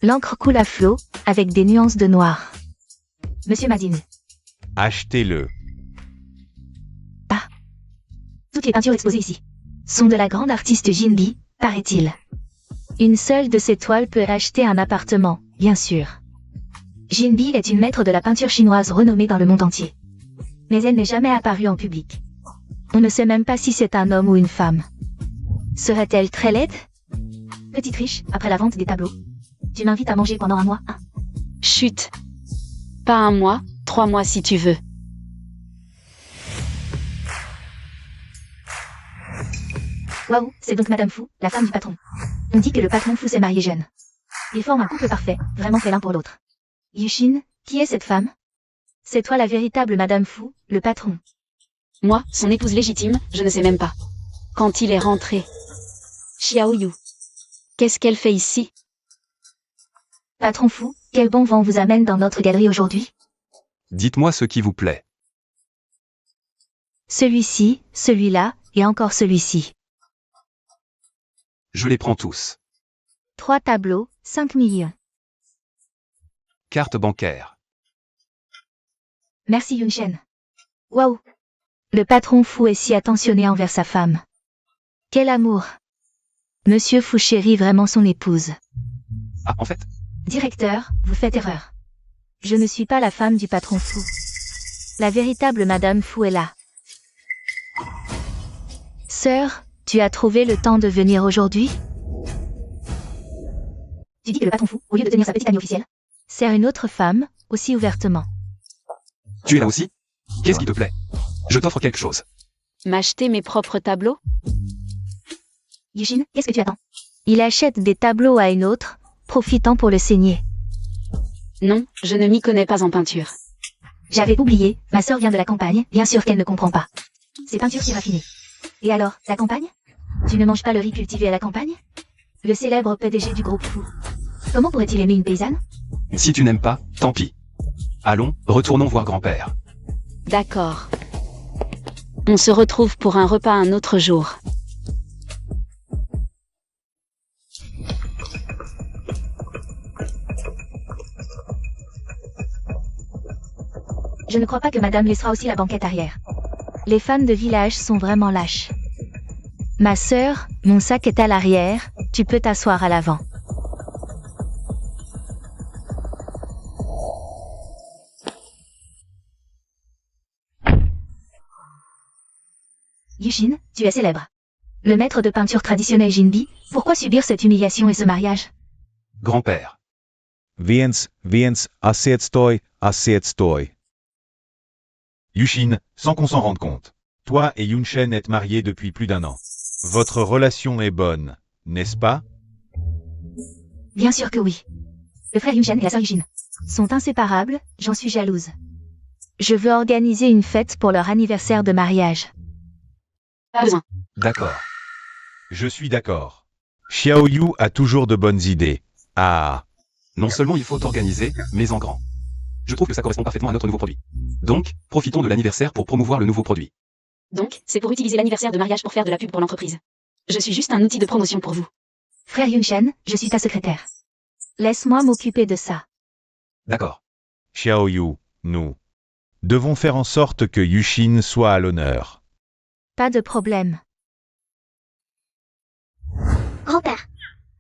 L'encre coule à flot, avec des nuances de noir. Monsieur Madine. Achetez-le. Toutes les peintures exposées ici sont de la grande artiste Jinbi, paraît-il. Une seule de ces toiles peut acheter un appartement, bien sûr. Jinbi est une maître de la peinture chinoise renommée dans le monde entier. Mais elle n'est jamais apparue en public. On ne sait même pas si c'est un homme ou une femme. Serait-elle très laide? Petite riche, après la vente des tableaux. Tu m'invites à manger pendant un mois, hein? Chut. Pas un mois, 3 mois si tu veux. Waouh, c'est donc Madame Fu, la femme du patron. On dit que le patron Fu s'est marié jeune. Ils forment un couple parfait, vraiment fait l'un pour l'autre. Yushin, qui est cette femme? C'est toi la véritable Madame Fu, le patron. Moi, son épouse légitime, je ne sais même pas. Quand il est rentré. Xiao Yu. Qu'est-ce qu'elle fait ici? Patron Fu, quel bon vent vous amène dans notre galerie aujourd'hui? Dites-moi ce qui vous plaît. Celui-ci, celui-là, et encore celui-ci. Je les prends tous. 3 tableaux, 5 millions. Carte bancaire. Merci Yunshen. Waouh. Le patron Fu est si attentionné envers sa femme. Quel amour. Monsieur Fu chérit vraiment son épouse. Ah, en fait, Directeur, vous faites erreur. Je ne suis pas la femme du patron Fu. La véritable Madame Fu est là. Sœur, tu as trouvé le temps de venir aujourd'hui? Tu dis que le patron Fu, au lieu de tenir sa petite amie officielle, sert une autre femme, aussi ouvertement. tu es là aussi? Qu'est-ce qui te plaît? Je t'offre quelque chose. M'acheter mes propres tableaux? Yushin, qu'est-ce que tu attends? Il achète des tableaux à une autre, profitant pour le saigner. Non, je ne m'y connais pas en peinture. J'avais oublié, ma sœur vient de la campagne, bien sûr qu'elle ne comprend pas. Ces peintures si raffinées. Et alors, la campagne? Tu ne manges pas le riz cultivé à la campagne? Le célèbre PDG du groupe Fu. Comment pourrait-il aimer une paysanne? Si tu n'aimes pas, tant pis. Allons, retournons voir grand-père. D'accord. On se retrouve pour un repas un autre jour. Je ne crois pas que madame laissera aussi la banquette arrière. Les femmes de village sont vraiment lâches. Ma sœur, mon sac est à l'arrière, tu peux t'asseoir à l'avant. Yushin, tu es célèbre. Le maître de peinture traditionnel Jinbi, pourquoi subir cette humiliation et ce mariage? Grand-père. Viens, assieds-toi. Yushin, sans qu'on s'en rende compte. Toi et Yunshen êtes mariés depuis plus d'1 an. Votre relation est bonne, n'est-ce pas? Bien sûr que oui. Le frère Yunshen et la sœur Yushin sont inséparables, j'en suis jalouse. Je veux organiser une fête pour leur anniversaire de mariage. Pas besoin. D'accord. Je suis d'accord. Xiao Yu a toujours de bonnes idées. Ah. Non seulement il faut organiser, mais en grand. Je trouve que ça correspond parfaitement à notre nouveau produit. Donc, profitons de l'anniversaire pour promouvoir le nouveau produit. Donc, c'est pour utiliser l'anniversaire de mariage pour faire de la pub pour l'entreprise. Je suis juste un outil de promotion pour vous. Frère Yunshen, je suis ta secrétaire. Laisse-moi m'occuper de ça. D'accord. Xiao Yu, nous devons faire en sorte que Yushin soit à l'honneur. Pas de problème. Grand-père.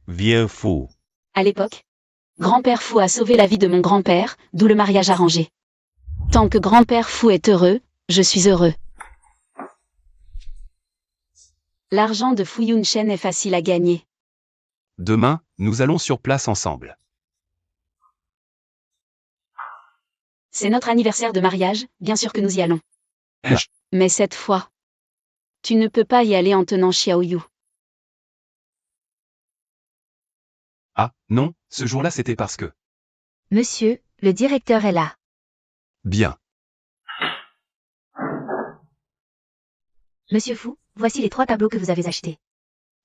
Vieux fou. À l'époque, grand-père Fu a sauvé la vie de mon grand-père, d'où le mariage arrangé. Tant que grand-père Fu est heureux, je suis heureux. L'argent de Fu Yunshen est facile à gagner. Demain, nous allons sur place ensemble. C'est notre anniversaire de mariage, bien sûr que nous y allons. Chut. Mais cette fois, tu ne peux pas y aller en tenant Xiao Yu. Ah, non, ce jour-là c'était parce que... Monsieur, le directeur est là. Bien. Monsieur Fu, voici les 3 tableaux que vous avez achetés.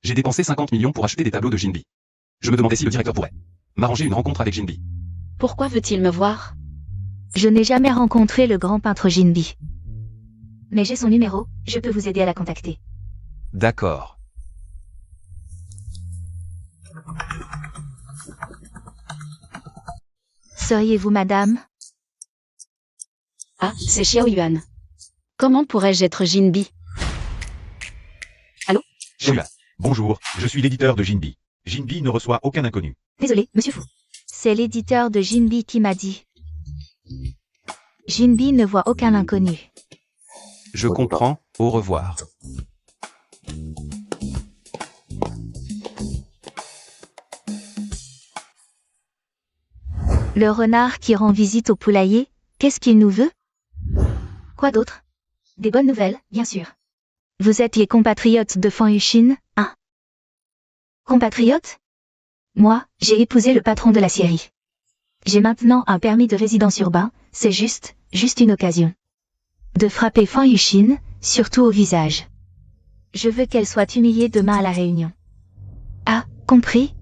J'ai dépensé 50 millions pour acheter des tableaux de Jinbi. Je me demandais si le directeur pourrait m'arranger une rencontre avec Jinbi. Pourquoi veut-il me voir? Je n'ai jamais rencontré le grand peintre Jinbi. Mais j'ai son numéro, je peux vous aider à la contacter. D'accord. Seriez-vous madame? Ah, c'est Xiao Yuan. Comment pourrais-je être Jinbi? Xiaoyan. Bonjour, je suis l'éditeur de Jinbi. Jinbi ne reçoit aucun inconnu. Désolé, monsieur Fu. C'est l'éditeur de Jinbi qui m'a dit. Jinbi ne voit aucun inconnu. Je comprends, au revoir. Le renard qui rend visite au poulailler, qu'est-ce qu'il nous veut? Quoi d'autre? Des bonnes nouvelles, bien sûr. Vous êtes les compatriotes de Fan Yuxin, hein? Compatriotes? Moi, j'ai épousé le patron de la scierie. J'ai maintenant un permis de résidence urbain, c'est juste une occasion. De frapper Fan Yuxin, surtout au visage. Je veux qu'elle soit humiliée demain à la réunion. Ah, compris?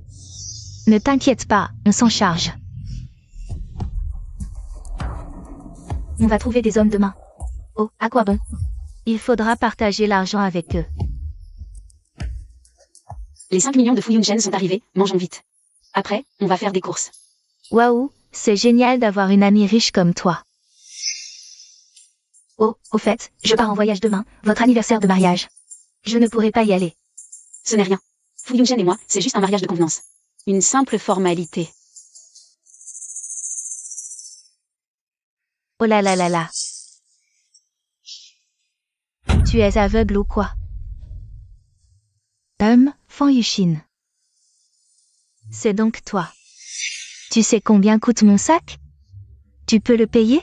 Ne t'inquiète pas, on s'en charge. On va trouver des hommes demain. Oh, à quoi bon? Il faudra partager l'argent avec eux. Les 5 millions de Fu Yunshen sont arrivés, mangeons vite. Après, on va faire des courses. Waouh, c'est génial d'avoir une amie riche comme toi. Oh, au fait, je pars en voyage demain, votre anniversaire de mariage. Je ne pourrai pas y aller. Ce n'est rien. Fu Yunshen et moi, c'est juste un mariage de convenance. Une simple formalité. Oh là là là là. Tu es aveugle ou quoi? Fan Yuxin. C'est donc toi. Tu sais combien coûte mon sac? Tu peux le payer?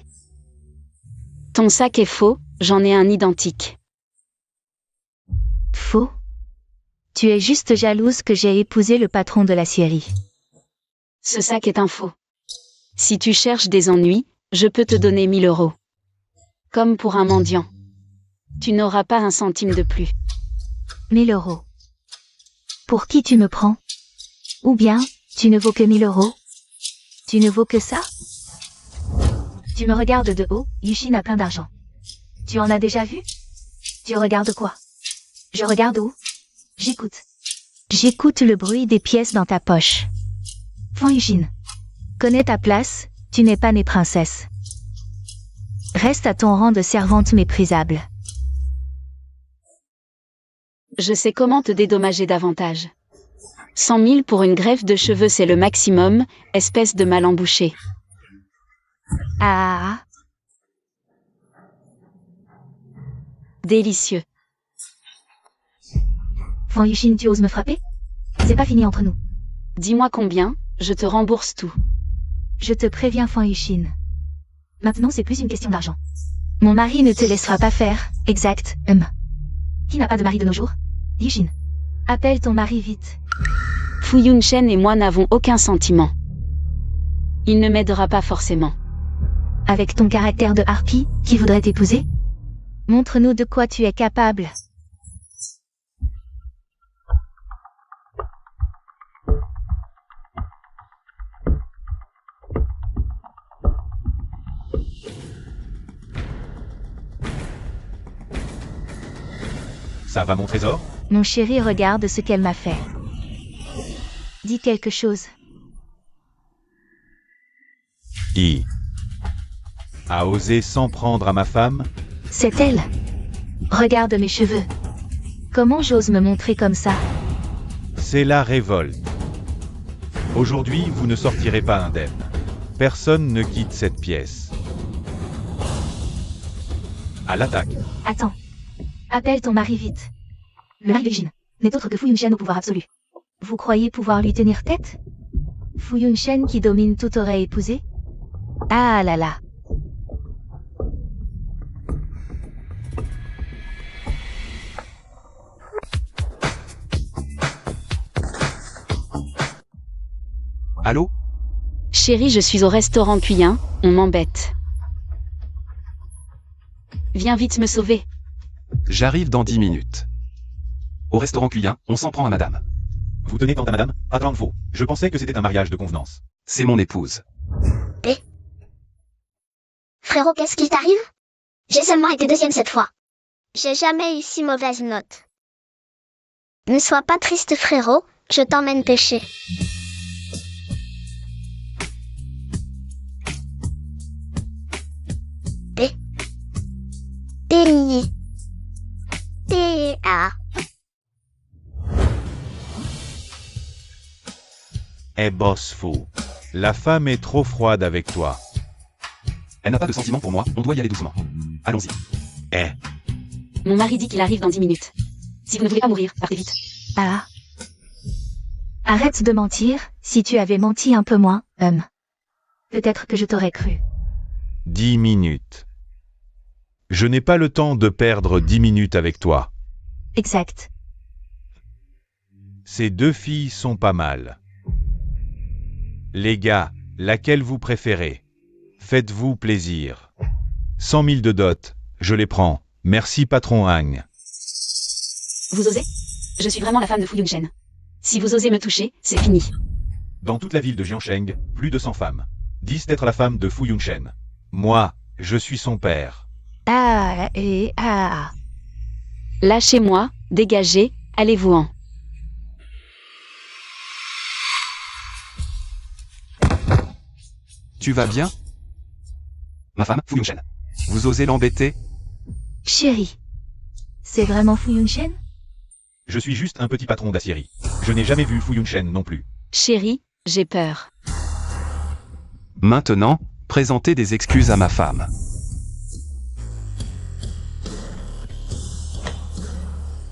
Ton sac est faux, j'en ai un identique. Faux? Tu es juste jalouse que j'ai épousé le patron de la scierie. Ce sac est un faux. Si tu cherches des ennuis, je peux te donner 1000 euros. Comme pour un mendiant. Tu n'auras pas un centime de plus. 1000 euros. Pour qui tu me prends? Ou bien, tu ne vaux que 1000 euros? Tu ne vaux que ça? Tu me regardes de haut, Yuxin a plein d'argent. Tu en as déjà vu? Tu regardes quoi? Je regarde où? J'écoute. J'écoute le bruit des pièces dans ta poche. Fan Yuxin. Connais ta place, tu n'es pas née princesse. Reste à ton rang de servante méprisable. Je sais comment te dédommager davantage. 100 000 pour une greffe de cheveux, c'est le maximum, espèce de mal embouché. Ah. Délicieux. Fan Yuxin, tu oses me frapper? C'est pas fini entre nous. Dis-moi combien, je te rembourse tout. Je te préviens, Fan Yuxin. Maintenant, c'est plus une question d'argent. Mon mari ne te laissera pas faire, exact, Qui n'a pas de mari de nos jours? Yuxin. Appelle ton mari vite. Fu Yunshen et moi n'avons aucun sentiment. Il ne m'aidera pas forcément. Avec ton caractère de harpie, qui voudrait t'épouser? Montre-nous de quoi tu es capable. Ça va mon trésor? Mon chéri, regarde ce qu'elle m'a fait. Dis quelque chose. I. A osé s'en prendre à ma femme? C'est elle. Regarde mes cheveux. Comment j'ose me montrer comme ça? C'est la révolte. Aujourd'hui, vous ne sortirez pas indemne. Personne ne quitte cette pièce. À l'attaque. Attends. Appelle ton mari vite. Le mari de Jin n'est autre que Fu Yunshen au pouvoir absolu. Vous croyez pouvoir lui tenir tête? Fu Yunshen qui domine tout aurait épousé? Ah là là. Allô? Chérie, je suis au restaurant Cuyin, on m'embête. Viens vite me sauver. J'arrive dans 10 minutes. Au restaurant Cuyin, on s'en prend à madame. Vous tenez tant à madame? Pas tant faux. Je pensais que c'était un mariage de convenance. C'est mon épouse. Frérot, qu'est-ce qui t'arrive? J'ai seulement été deuxième cette fois. J'ai jamais eu si mauvaise note. Ne sois pas triste, frérot, je t'emmène pêcher. T-I. T-A. Eh boss fou. La femme est trop froide avec toi. Elle n'a pas de sentiments pour moi, on doit y aller doucement. Allons-y. Eh, Mon mari dit qu'il arrive dans 10 minutes. Si vous ne voulez pas mourir, partez vite. Ah. Arrête de mentir, si tu avais menti un peu moins, peut-être que je t'aurais cru. 10 minutes. Je n'ai pas le temps de perdre 10 minutes avec toi. Exact. Ces deux filles sont pas mal. Les gars, laquelle vous préférez? Faites-vous plaisir. 100 000 de dot, je les prends. Merci patron Hang. Vous osez? Je suis vraiment la femme de Fu Yunshen. Si vous osez me toucher, c'est fini. Dans toute la ville de Jiansheng, plus de 100 femmes. 10 d'être la femme de Fu Yunshen. Moi, je suis son père. Ah, et ah. Lâchez-moi, dégagez, allez-vous-en. Tu vas bien? Ma femme, Fu Yunshen. Vous osez l'embêter? Chérie. C'est vraiment Fu Yunshen? Je suis juste un petit patron d'aciérie. Je n'ai jamais vu Fu Yunshen non plus. Chérie, j'ai peur. Maintenant, présentez des excuses à ma femme.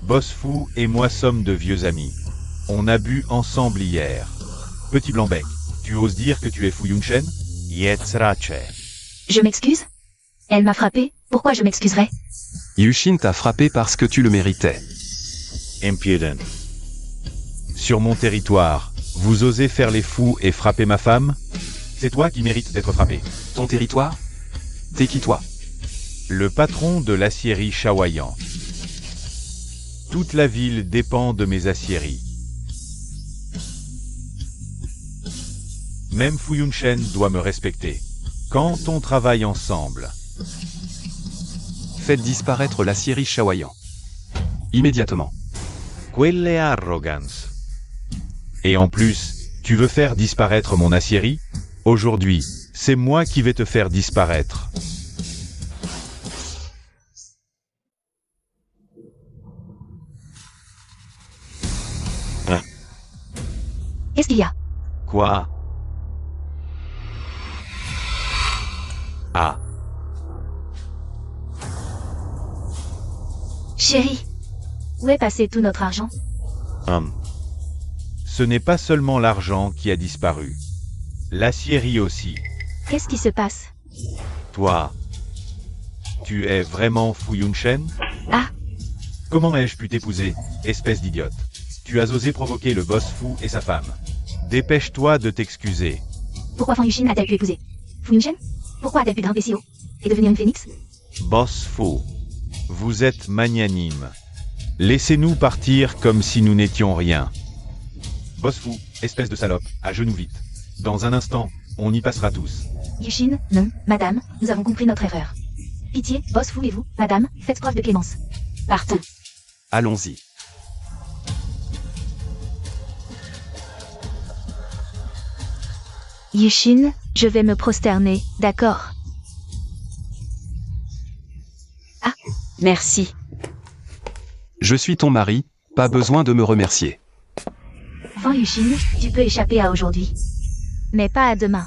Boss Fu et moi sommes de vieux amis. On a bu ensemble hier. Petit blanc-bec, tu oses dire que tu es Fu Yunshen? Yetzrache. Je m'excuse? Elle m'a frappé, pourquoi je m'excuserais? Yushin t'a frappé parce que tu le méritais. Impudent. Sur mon territoire, vous osez faire les fous et frapper ma femme? C'est toi qui mérites d'être frappé. Ton territoire? T'es qui toi? Le patron de l'aciérie Shaoyan. Toute la ville dépend de mes aciéries. Même Fu Yunshen doit me respecter. Quand on travaille ensemble. Faites disparaître l'aciérie Shaoyan. Immédiatement. Quelle arrogance. Et en plus, tu veux faire disparaître mon aciérie? Aujourd'hui, c'est moi qui vais te faire disparaître. Qu'est-ce qu'il y a? Quoi? Ah, Chérie. Où est passé tout notre argent? ce n'est pas seulement l'argent qui a disparu. L'aciérie aussi. Qu'est-ce qui se passe? Toi, tu es vraiment Fu Yunshen? Ah. Comment ai-je pu t'épouser, espèce d'idiote? Tu as osé provoquer le boss Fu et sa femme. Dépêche-toi de t'excuser. Pourquoi Fan Yunshin a-t-elle pu épouser Fu Yunshen? Pourquoi a-t-elle pu grimper si haut et devenir une phénix? Boss Fu, vous êtes magnanime. Laissez-nous partir comme si nous n'étions rien. Boss Fu, espèce de salope, à genoux vite. Dans un instant, on y passera tous. Yushin, non, madame, nous avons compris notre erreur. Pitié, Boss Fu et vous, madame, faites preuve de clémence. Partons. Allons-y. Yushin, je vais me prosterner, d'accord? Merci. Je suis ton mari, pas besoin de me remercier. Fan Yushin, tu peux échapper à aujourd'hui. Mais pas à demain.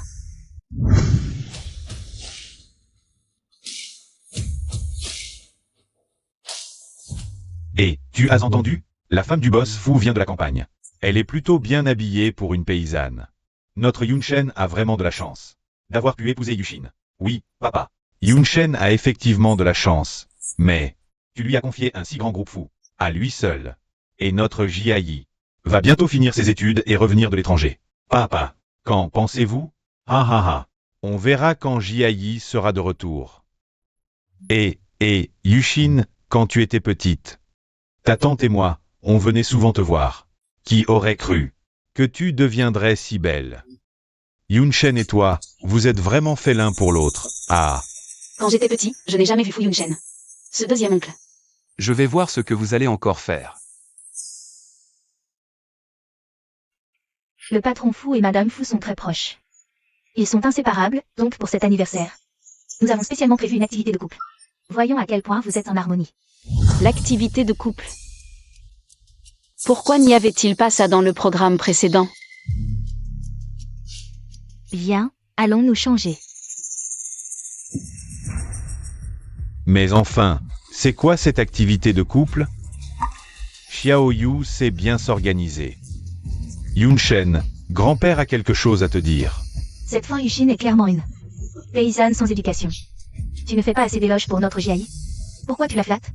Et, tu as entendu? La femme du boss Fu vient de la campagne. Elle est plutôt bien habillée pour une paysanne. Notre Yunshen a vraiment de la chance. D'avoir pu épouser Yushin. Oui, papa. Yunshen a effectivement de la chance. Mais, tu lui as confié un si grand groupe Fu. À lui seul. Et notre Jiayi va bientôt finir ses études et revenir de l'étranger. Papa, qu'en pensez-vous? Ah ah ah. On verra quand Jiayi sera de retour. Et, Yushin, quand tu étais petite. Ta tante et moi, on venait souvent te voir. Qui aurait cru que tu deviendrais si belle? Yunshen et toi, vous êtes vraiment faits l'un pour l'autre. Ah. Quand j'étais petit, je n'ai jamais vu Fu Yunshen. Ce deuxième oncle. Je vais voir ce que vous allez encore faire. Le patron Fu et madame Fu sont très proches. Ils sont inséparables, donc pour cet anniversaire. Nous avons spécialement prévu une activité de couple. Voyons à quel point vous êtes en harmonie. L'activité de couple. Pourquoi n'y avait-il pas ça dans le programme précédent? Viens, allons nous changer. Mais enfin, c'est quoi cette activité de couple? Xiaoyu sait bien s'organiser. Yunshen, grand-père a quelque chose à te dire. Cette Fan Yuxin est clairement une paysanne sans éducation. Tu ne fais pas assez d'éloges pour notre Jiayi. Pourquoi tu la flattes?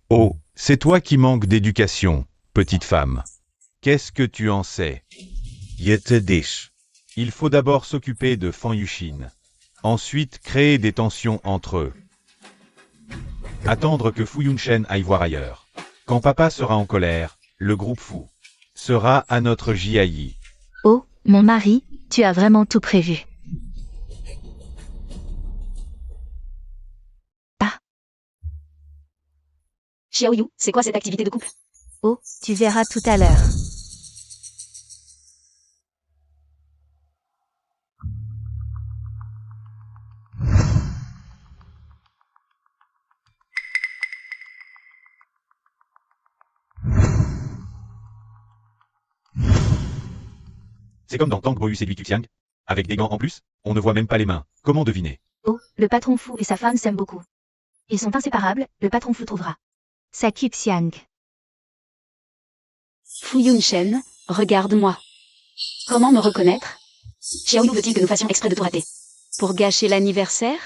Oh, c'est toi qui manques d'éducation, petite femme. Qu'est-ce que tu en sais? Il faut d'abord s'occuper de Fan Yuxin. Ensuite, créer des tensions entre eux. Attendre que Fu Yunshen aille voir ailleurs. Quand papa sera en colère, le groupe Fu sera à notre Jiayi. Oh, mon mari, tu as vraiment tout prévu. Xiaoyu, c'est quoi cette activité de couple? Oh, tu verras tout à l'heure. C'est comme dans Tang Boyu séduit Tuxiang. Avec des gants en plus, on ne voit même pas les mains. Comment deviner? Oh, le patron fou et sa femme s'aiment beaucoup. Ils sont inséparables, le patron fou trouvera sa Xiang. Fu Yunshen, regarde-moi. Comment me reconnaître? Xiaoyu veut-il que nous fassions exprès de tout rater? Pour gâcher l'anniversaire?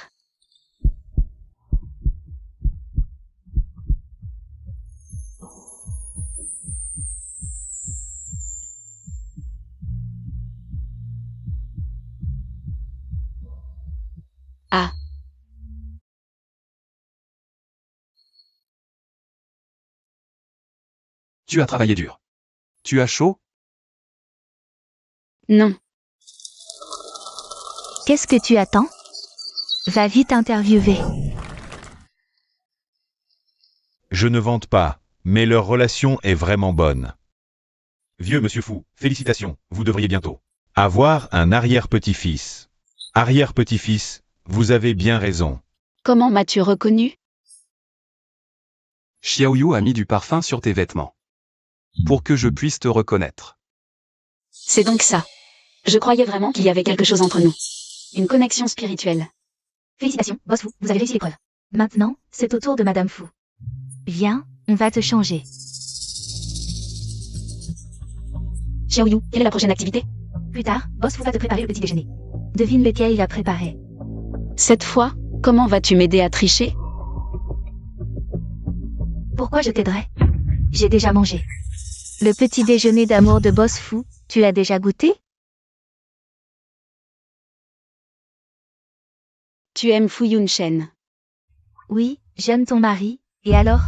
Ah. Tu as travaillé dur. Tu as chaud? Non. Qu'est-ce que tu attends? Va vite interviewer. Je ne vante pas, mais leur relation est vraiment bonne. Vieux monsieur Fou, félicitations, vous devriez bientôt avoir un arrière-petit-fils. Arrière-petit-fils, vous avez bien raison. Comment m'as-tu reconnu? Xiaoyu a mis du parfum sur tes vêtements. Pour que je puisse te reconnaître. C'est donc ça. Je croyais vraiment qu'il y avait quelque chose entre nous. Une connexion spirituelle. Félicitations, boss Fou, vous avez réussi l'épreuve. Maintenant, c'est au tour de Madame Fou. Viens, on va te changer. Xiaoyu, quelle est la prochaine activité? Plus tard, boss Fou va te préparer le petit déjeuner. Devine lequel il a préparé. Cette fois, comment vas-tu m'aider à tricher? Pourquoi je t'aiderais? J'ai déjà mangé. Le petit déjeuner d'amour de Boss Fou, tu l'as déjà goûté? Tu aimes Fu Yunshen. Oui, j'aime ton mari, et alors?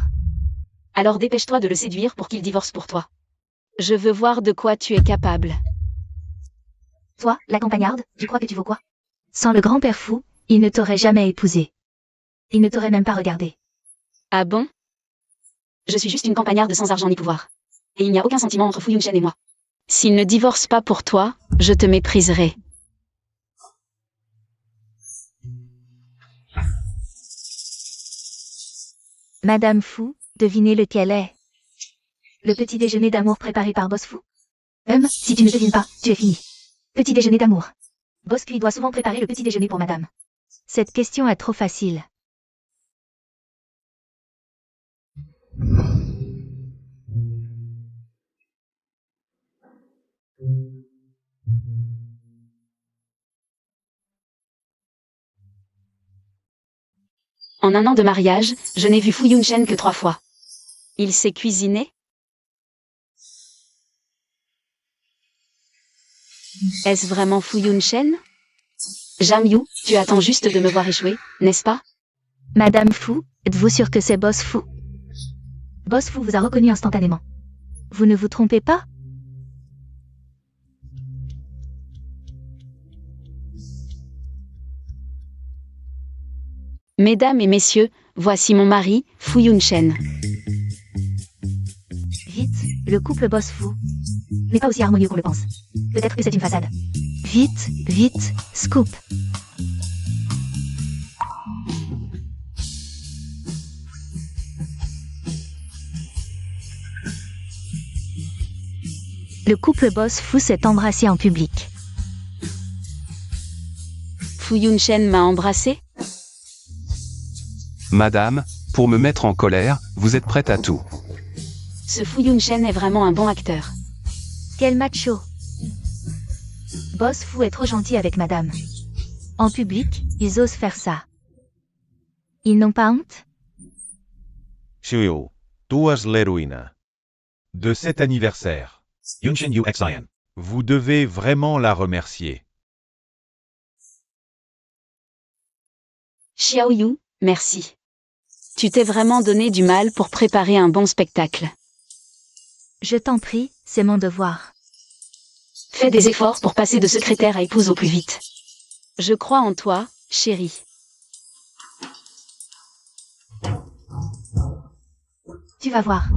Alors dépêche-toi de le séduire pour qu'il divorce pour toi. Je veux voir de quoi tu es capable. Toi, la campagnarde, tu crois que tu vaux quoi? Sans le grand-père Fou, il ne t'aurait jamais épousé. Il ne t'aurait même pas regardé. Ah bon? Je suis juste une campagnarde sans argent ni pouvoir. Et il n'y a aucun sentiment entre Fu Yunshen et moi. S'il ne divorce pas pour toi, je te mépriserai. Madame Fou, devinez lequel est. Le petit déjeuner d'amour préparé par Boss Fou. Si tu ne devines pas, tu es fini. Petit déjeuner d'amour. Boss Cui doit souvent préparer le petit déjeuner pour madame. Cette question est trop facile. En un an de mariage, je n'ai vu Fu Yunshen que 3 fois. Il sait cuisiner? Est-ce vraiment Fu Yunshen? Jamyu, tu attends juste de me voir échouer, n'est-ce pas? Madame Fou, êtes-vous sûre que c'est Boss Fou? Boss Fou vous a reconnu instantanément. Vous ne vous trompez pas? Mesdames et messieurs, voici mon mari, Fu Yunshen. Vite, le couple Boss Fou n'est pas aussi harmonieux qu'on le pense. Peut-être que c'est une façade. Vite, vite, scoop. Le couple boss Fu s'est embrassé en public. Fu Yunshen m'a embrassé? Madame, pour me mettre en colère, vous êtes prête à tout. Ce Fu Yunshen est vraiment un bon acteur. Quel macho. Boss Fu est trop gentil avec madame. En public, ils osent faire ça. Ils n'ont pas honte? Xiu, tu es l'héroïne. De cet anniversaire. Yunshen Yu X Lion. Vous devez vraiment la remercier. Xiao Yu, merci. Tu t'es vraiment donné du mal pour préparer un bon spectacle. Je t'en prie, c'est mon devoir. Fais des efforts pour passer de secrétaire à épouse au plus vite. Je crois en toi, chérie. Tu vas voir.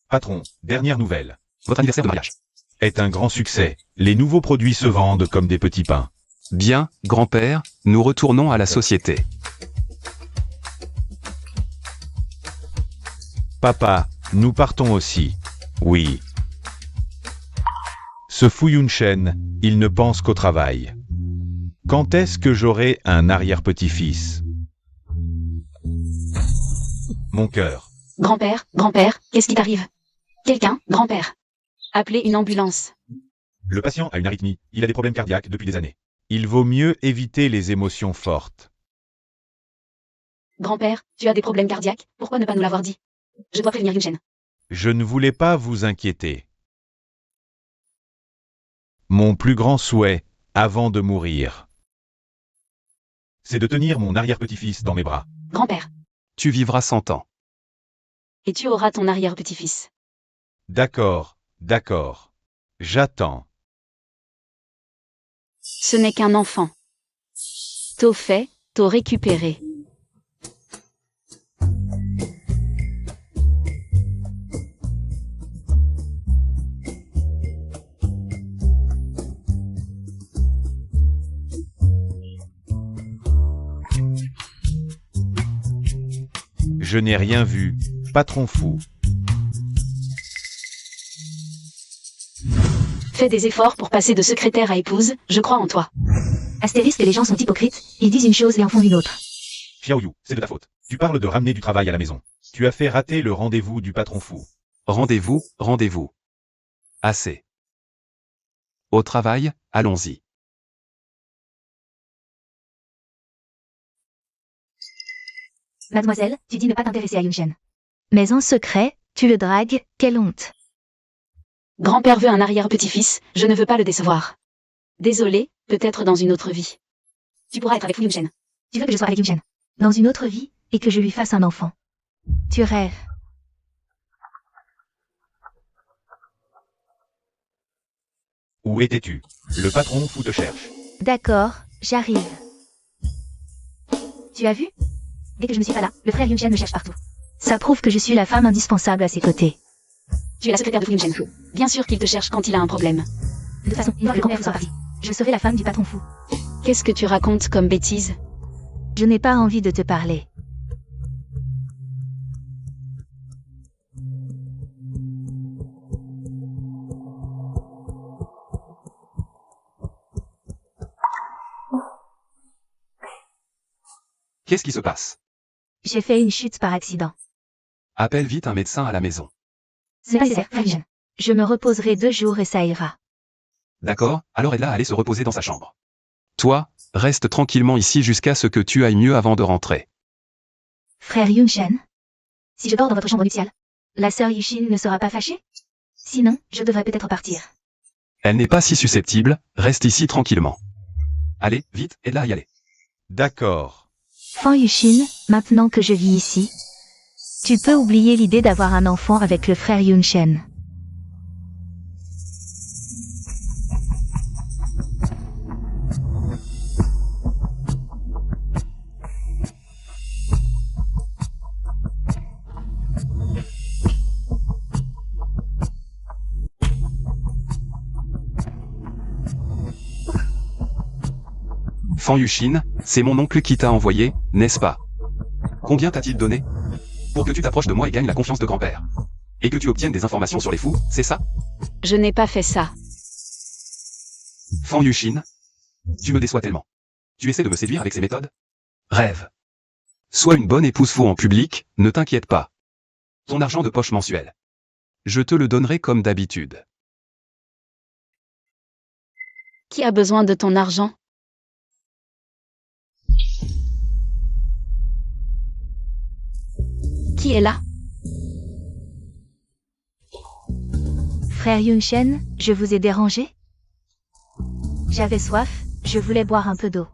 Patron, dernière nouvelle. Votre anniversaire de mariage. Est un grand succès. Les nouveaux produits se vendent comme des petits pains. Bien, grand-père, nous retournons à la société. Papa, nous partons aussi. Oui. Ce Fu Yunshen, il ne pense qu'au travail. Quand est-ce que j'aurai un arrière-petit-fils? Mon cœur. Grand-père, qu'est-ce qui t'arrive? Quelqu'un, grand-père. Appelez une ambulance. Le patient a une arythmie. Il a des problèmes cardiaques depuis des années. Il vaut mieux éviter les émotions fortes. Grand-père, tu as des problèmes cardiaques, pourquoi ne pas nous l'avoir dit? Je dois prévenir Yunshen. Je ne voulais pas vous inquiéter. Mon plus grand souhait, avant de mourir, c'est de tenir mon arrière-petit-fils dans mes bras. Grand-père. Tu vivras 100 ans. Et tu auras ton arrière-petit-fils. D'accord, d'accord. J'attends. Ce n'est qu'un enfant. Tôt fait, tôt récupéré. Je n'ai rien vu, patron fou. Fais des efforts pour passer de secrétaire à épouse, je crois en toi. Astérisque, les gens sont hypocrites, ils disent une chose et en font une autre. Xiao Yu, c'est de ta faute. Tu parles de ramener du travail à la maison. Tu as fait rater le rendez-vous du patron fou. Rendez-vous, rendez-vous. Assez. Au travail, allons-y. Mademoiselle, tu dis ne pas t'intéresser à Yunshen. Mais en secret, tu le dragues, quelle honte. Grand-père veut un arrière-petit-fils, je ne veux pas le décevoir. Désolé, peut-être dans une autre vie. Tu pourras être avec Fu Yunshen. Tu veux que je sois avec Yunshen dans une autre vie, et que je lui fasse un enfant. Tu rêves. Où étais-tu? Le patron fou te cherche. D'accord, j'arrive. Tu as vu? Dès que je ne suis pas là, le frère Yunshen me cherche partout. Ça prouve que je suis la femme indispensable à ses côtés. Tu es la secrétaire de Fu Yunshen. Bien sûr qu'il te cherche quand il a un problème. De toute façon, une fois que le grand-père soit parti, je serai la femme du patron fou. Qu'est-ce que tu racontes comme bêtise? Je n'ai pas envie de te parler. Qu'est-ce qui se passe? J'ai fait une chute par accident. Appelle vite un médecin à la maison. C'est pas nécessaire, frère Yunshen. Je me reposerai 2 jours et ça ira. D'accord, alors aide-la à aller se reposer dans sa chambre. Toi, reste tranquillement ici jusqu'à ce que tu ailles mieux avant de rentrer. Frère Yunshen, si je dors dans votre chambre nuptiale, la sœur Yushin ne sera pas fâchée? Sinon, je devrais peut-être partir. Elle n'est pas si susceptible, reste ici tranquillement. Allez, vite, aide-la à y aller. D'accord. Fan Yushin, maintenant que je vis ici, tu peux oublier l'idée d'avoir un enfant avec le frère Yunshen. Fan Yushin, c'est mon oncle qui t'a envoyé, n'est-ce pas? Combien t'a-t-il donné? Pour que tu t'approches de moi et gagnes la confiance de grand-père. Et que tu obtiennes des informations sur les fous, c'est ça? Je n'ai pas fait ça. Fan Yuxin, tu me déçois tellement. Tu essaies de me séduire avec ces méthodes? Rêve. Sois une bonne épouse faux en public, ne t'inquiète pas. Ton argent de poche mensuel. Je te le donnerai comme d'habitude. Qui a besoin de ton argent? Qui est là? Frère Yunshen, je vous ai dérangé? J'avais soif, je voulais boire un peu d'eau.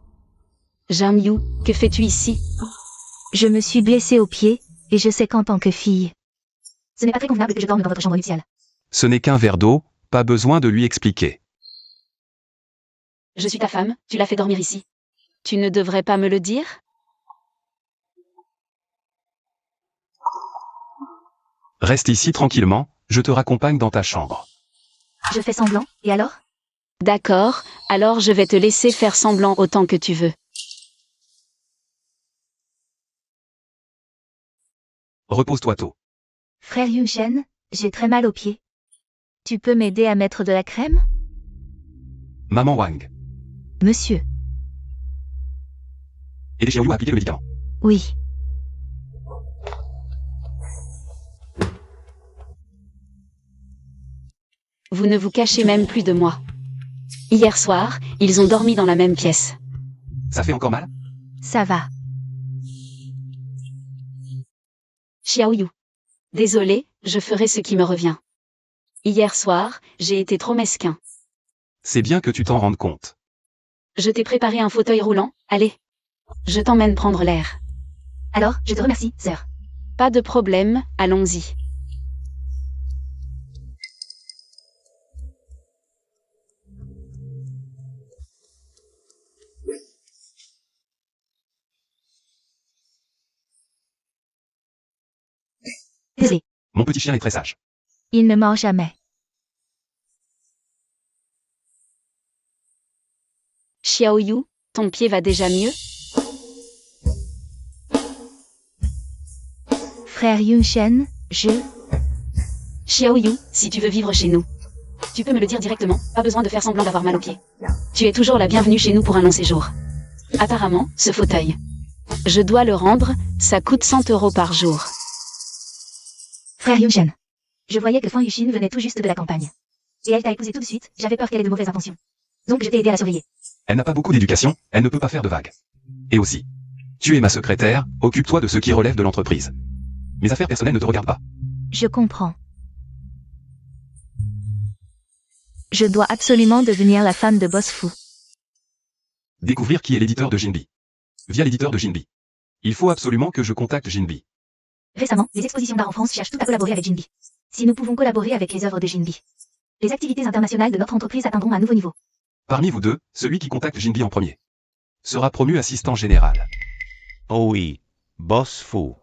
Zhang Yu, que fais-tu ici? Je me suis blessée au pied, et je sais qu'en tant que fille, ce n'est pas très convenable que je dorme dans votre chambre nuptiale. Ce n'est qu'un verre d'eau, pas besoin de lui expliquer. Je suis ta femme, tu l'as fait dormir ici. Tu ne devrais pas me le dire? Reste ici tranquillement, je te raccompagne dans ta chambre. Je fais semblant, et alors? D'accord, alors je vais te laisser faire semblant autant que tu veux. Repose-toi tôt. Frère Yunshen, j'ai très mal aux pieds. Tu peux m'aider à mettre de la crème? Maman Wang. Monsieur. Et Xiaoyu a appliqué le médicament. Oui. Vous ne vous cachez même plus de moi. Hier soir, ils ont dormi dans la même pièce. Ça fait encore mal? Ça va. Xiaoyu. Désolé, je ferai ce qui me revient. Hier soir, j'ai été trop mesquin. C'est bien que tu t'en rendes compte. Je t'ai préparé un fauteuil roulant, allez. Je t'emmène prendre l'air. Alors, je te remercie, sœur. Pas de problème, allons-y. Désolé. Mon petit chien est très sage. Il ne mord jamais. Xiaoyu, ton pied va déjà mieux? Frère Yunshen, Xiaoyu, si tu veux vivre chez nous, tu peux me le dire directement, pas besoin de faire semblant d'avoir mal aux pieds. Tu es toujours la bienvenue chez nous pour un long séjour. Apparemment, ce fauteuil. Je dois le rendre, ça coûte 100 € par jour. Frère Yunshen. Je voyais que Fan Yuxin venait tout juste de la campagne. Et elle t'a épousé tout de suite, j'avais peur qu'elle ait de mauvaises intentions. Donc je t'ai aidé à la surveiller. Elle n'a pas beaucoup d'éducation, elle ne peut pas faire de vagues. Et aussi, tu es ma secrétaire, occupe-toi de ce qui relève de l'entreprise. Mes affaires personnelles ne te regardent pas. Je comprends. Je dois absolument devenir la femme de Boss Fu. Découvrir qui est l'éditeur de Jinbi. Via l'éditeur de Jinbi. Il faut absolument que je contacte Jinbi. Récemment, les expositions d'art en France cherchent tout à collaborer avec Jinbi. Si nous pouvons collaborer avec les œuvres de Jinbi, les activités internationales de notre entreprise atteindront un nouveau niveau. Parmi vous deux, celui qui contacte Jinbi en premier sera promu assistant général. Oh oui, Boss Fu.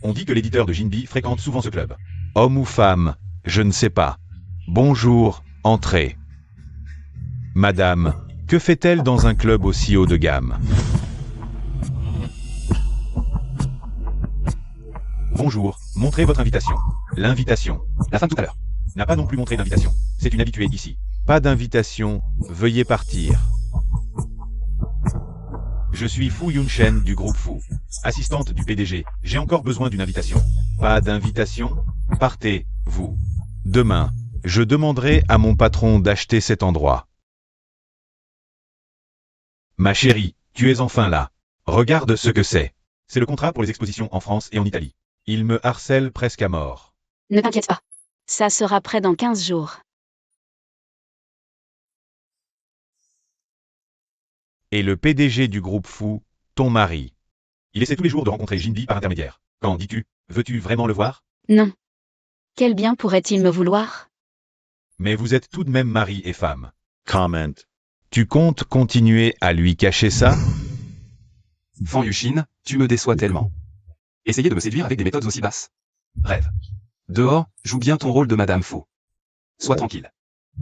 On dit que l'éditeur de Jinbi fréquente souvent ce club. Homme ou femme, je ne sais pas. Bonjour, entrez. Madame, que fait-elle dans un club aussi haut de gamme? Bonjour, montrez votre invitation. L'invitation La femme tout à l'heure. n'a pas non plus montré d'invitation. C'est une habituée ici. Pas d'invitation, veuillez partir. Je suis Fu Yunshen du groupe Fu. Assistante du PDG, j'ai encore besoin d'une invitation. Pas d'invitation? Partez, vous. Demain, je demanderai à mon patron d'acheter cet endroit. Ma chérie, tu es enfin là. Regarde ce que c'est. C'est le contrat pour les expositions en France et en Italie. Il me harcèle presque à mort. Ne t'inquiète pas. Ça sera prêt dans 15 jours. Et le PDG du groupe Fu, ton mari. Il essaie tous les jours de rencontrer Jinbi par intermédiaire. Qu'en dis-tu? Veux-tu vraiment le voir? Non. Quel bien pourrait-il me vouloir? Mais vous êtes tout de même mari et femme. Comment. Tu comptes continuer à lui cacher ça? Fan Yuxin, tu me déçois tellement. Essayez de me séduire avec des méthodes aussi basses. Rêve. Dehors, joue bien ton rôle de Madame Fu. Sois tranquille.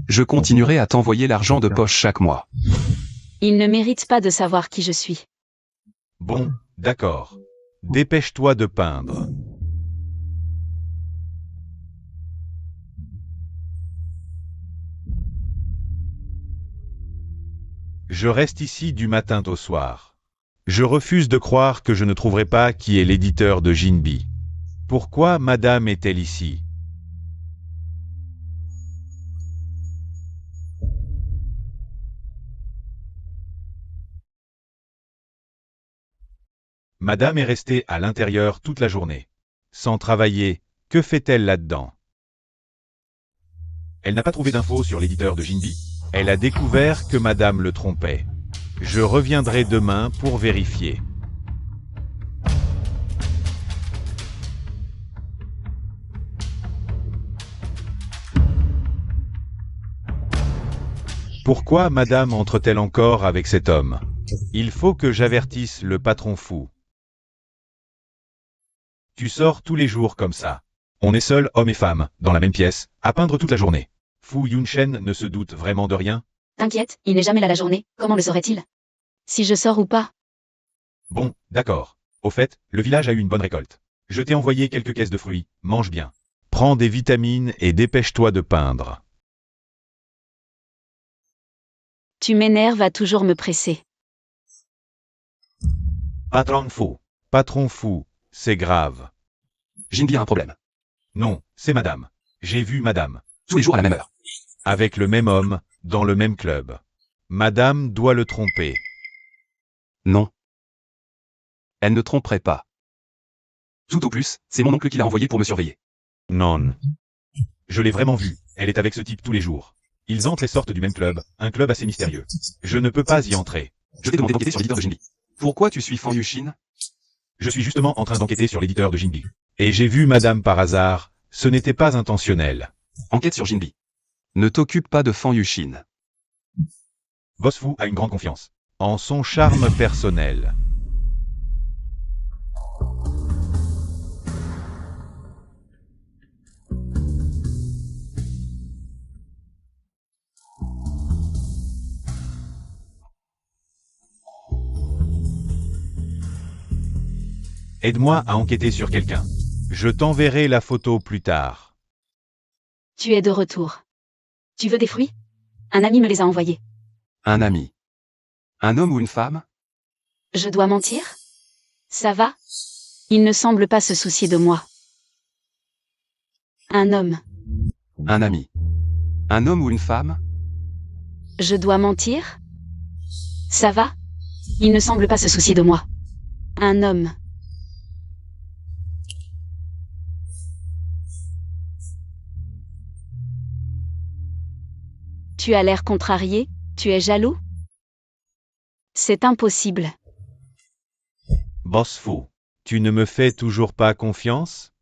Je continuerai à t'envoyer l'argent de poche chaque mois. Il ne mérite pas de savoir qui je suis. Bon, d'accord. Dépêche-toi de peindre. Je reste ici du matin au soir. Je refuse de croire que je ne trouverai pas qui est l'éditeur de Jinbi. Pourquoi madame est-elle ici? Madame est restée à l'intérieur toute la journée. Sans travailler, que fait-elle là-dedans? Elle n'a pas trouvé d'infos sur l'éditeur de Jinbi. Elle a découvert que madame le trompait. Je reviendrai demain pour vérifier. Pourquoi madame entre-t-elle encore avec cet homme? Il faut que j'avertisse le patron fou. Tu sors tous les jours comme ça. On est seuls, hommes et femmes, dans la même pièce, à peindre toute la journée. Fu Yunshen ne se doute vraiment de rien? T'inquiète, il n'est jamais là la journée, comment le saurait-il? Si je sors ou pas? Bon, d'accord. Au fait, le village a eu une bonne récolte. Je t'ai envoyé quelques caisses de fruits, mange bien. Prends des vitamines et dépêche-toi de peindre. Tu m'énerves à toujours me presser. Patron fou. Patron fou, c'est grave. Jinbi a un problème. Non, c'est madame. J'ai vu madame. Tous les jours à la même heure. Avec le même homme, dans le même club. Madame doit le tromper. Non. Elle ne tromperait pas. Tout au plus, c'est mon oncle qui l'a envoyé pour me surveiller. Non. Je l'ai vraiment vu. Elle est avec ce type tous les jours. Ils entrent et sortent du même club, un club assez mystérieux. Je ne peux pas y entrer. Je t'ai demandé d'enquêter sur l'éditeur de Jinbi. Pourquoi tu suis Fan Yushin? Je suis justement en train d'enquêter sur l'éditeur de Jinbi. Et j'ai vu madame par hasard, ce n'était pas intentionnel. Enquête sur Jinbi. Ne t'occupe pas de Fan Yushin. Boss Fu a une grande confiance en son charme personnel. Aide-moi à enquêter sur quelqu'un. Je t'enverrai la photo plus tard. Tu es de retour. Tu veux des fruits? Un ami me les a envoyés. Un ami. Un homme ou une femme? Je dois mentir? Ça va? Il ne semble pas se soucier de moi. Un homme. Un ami. Un homme ou une femme? Je dois mentir? Ça va? Il ne semble pas se soucier de moi. Un homme. Tu as l'air contrarié, tu es jaloux? C'est impossible. Boss Fu, tu ne me fais toujours pas confiance?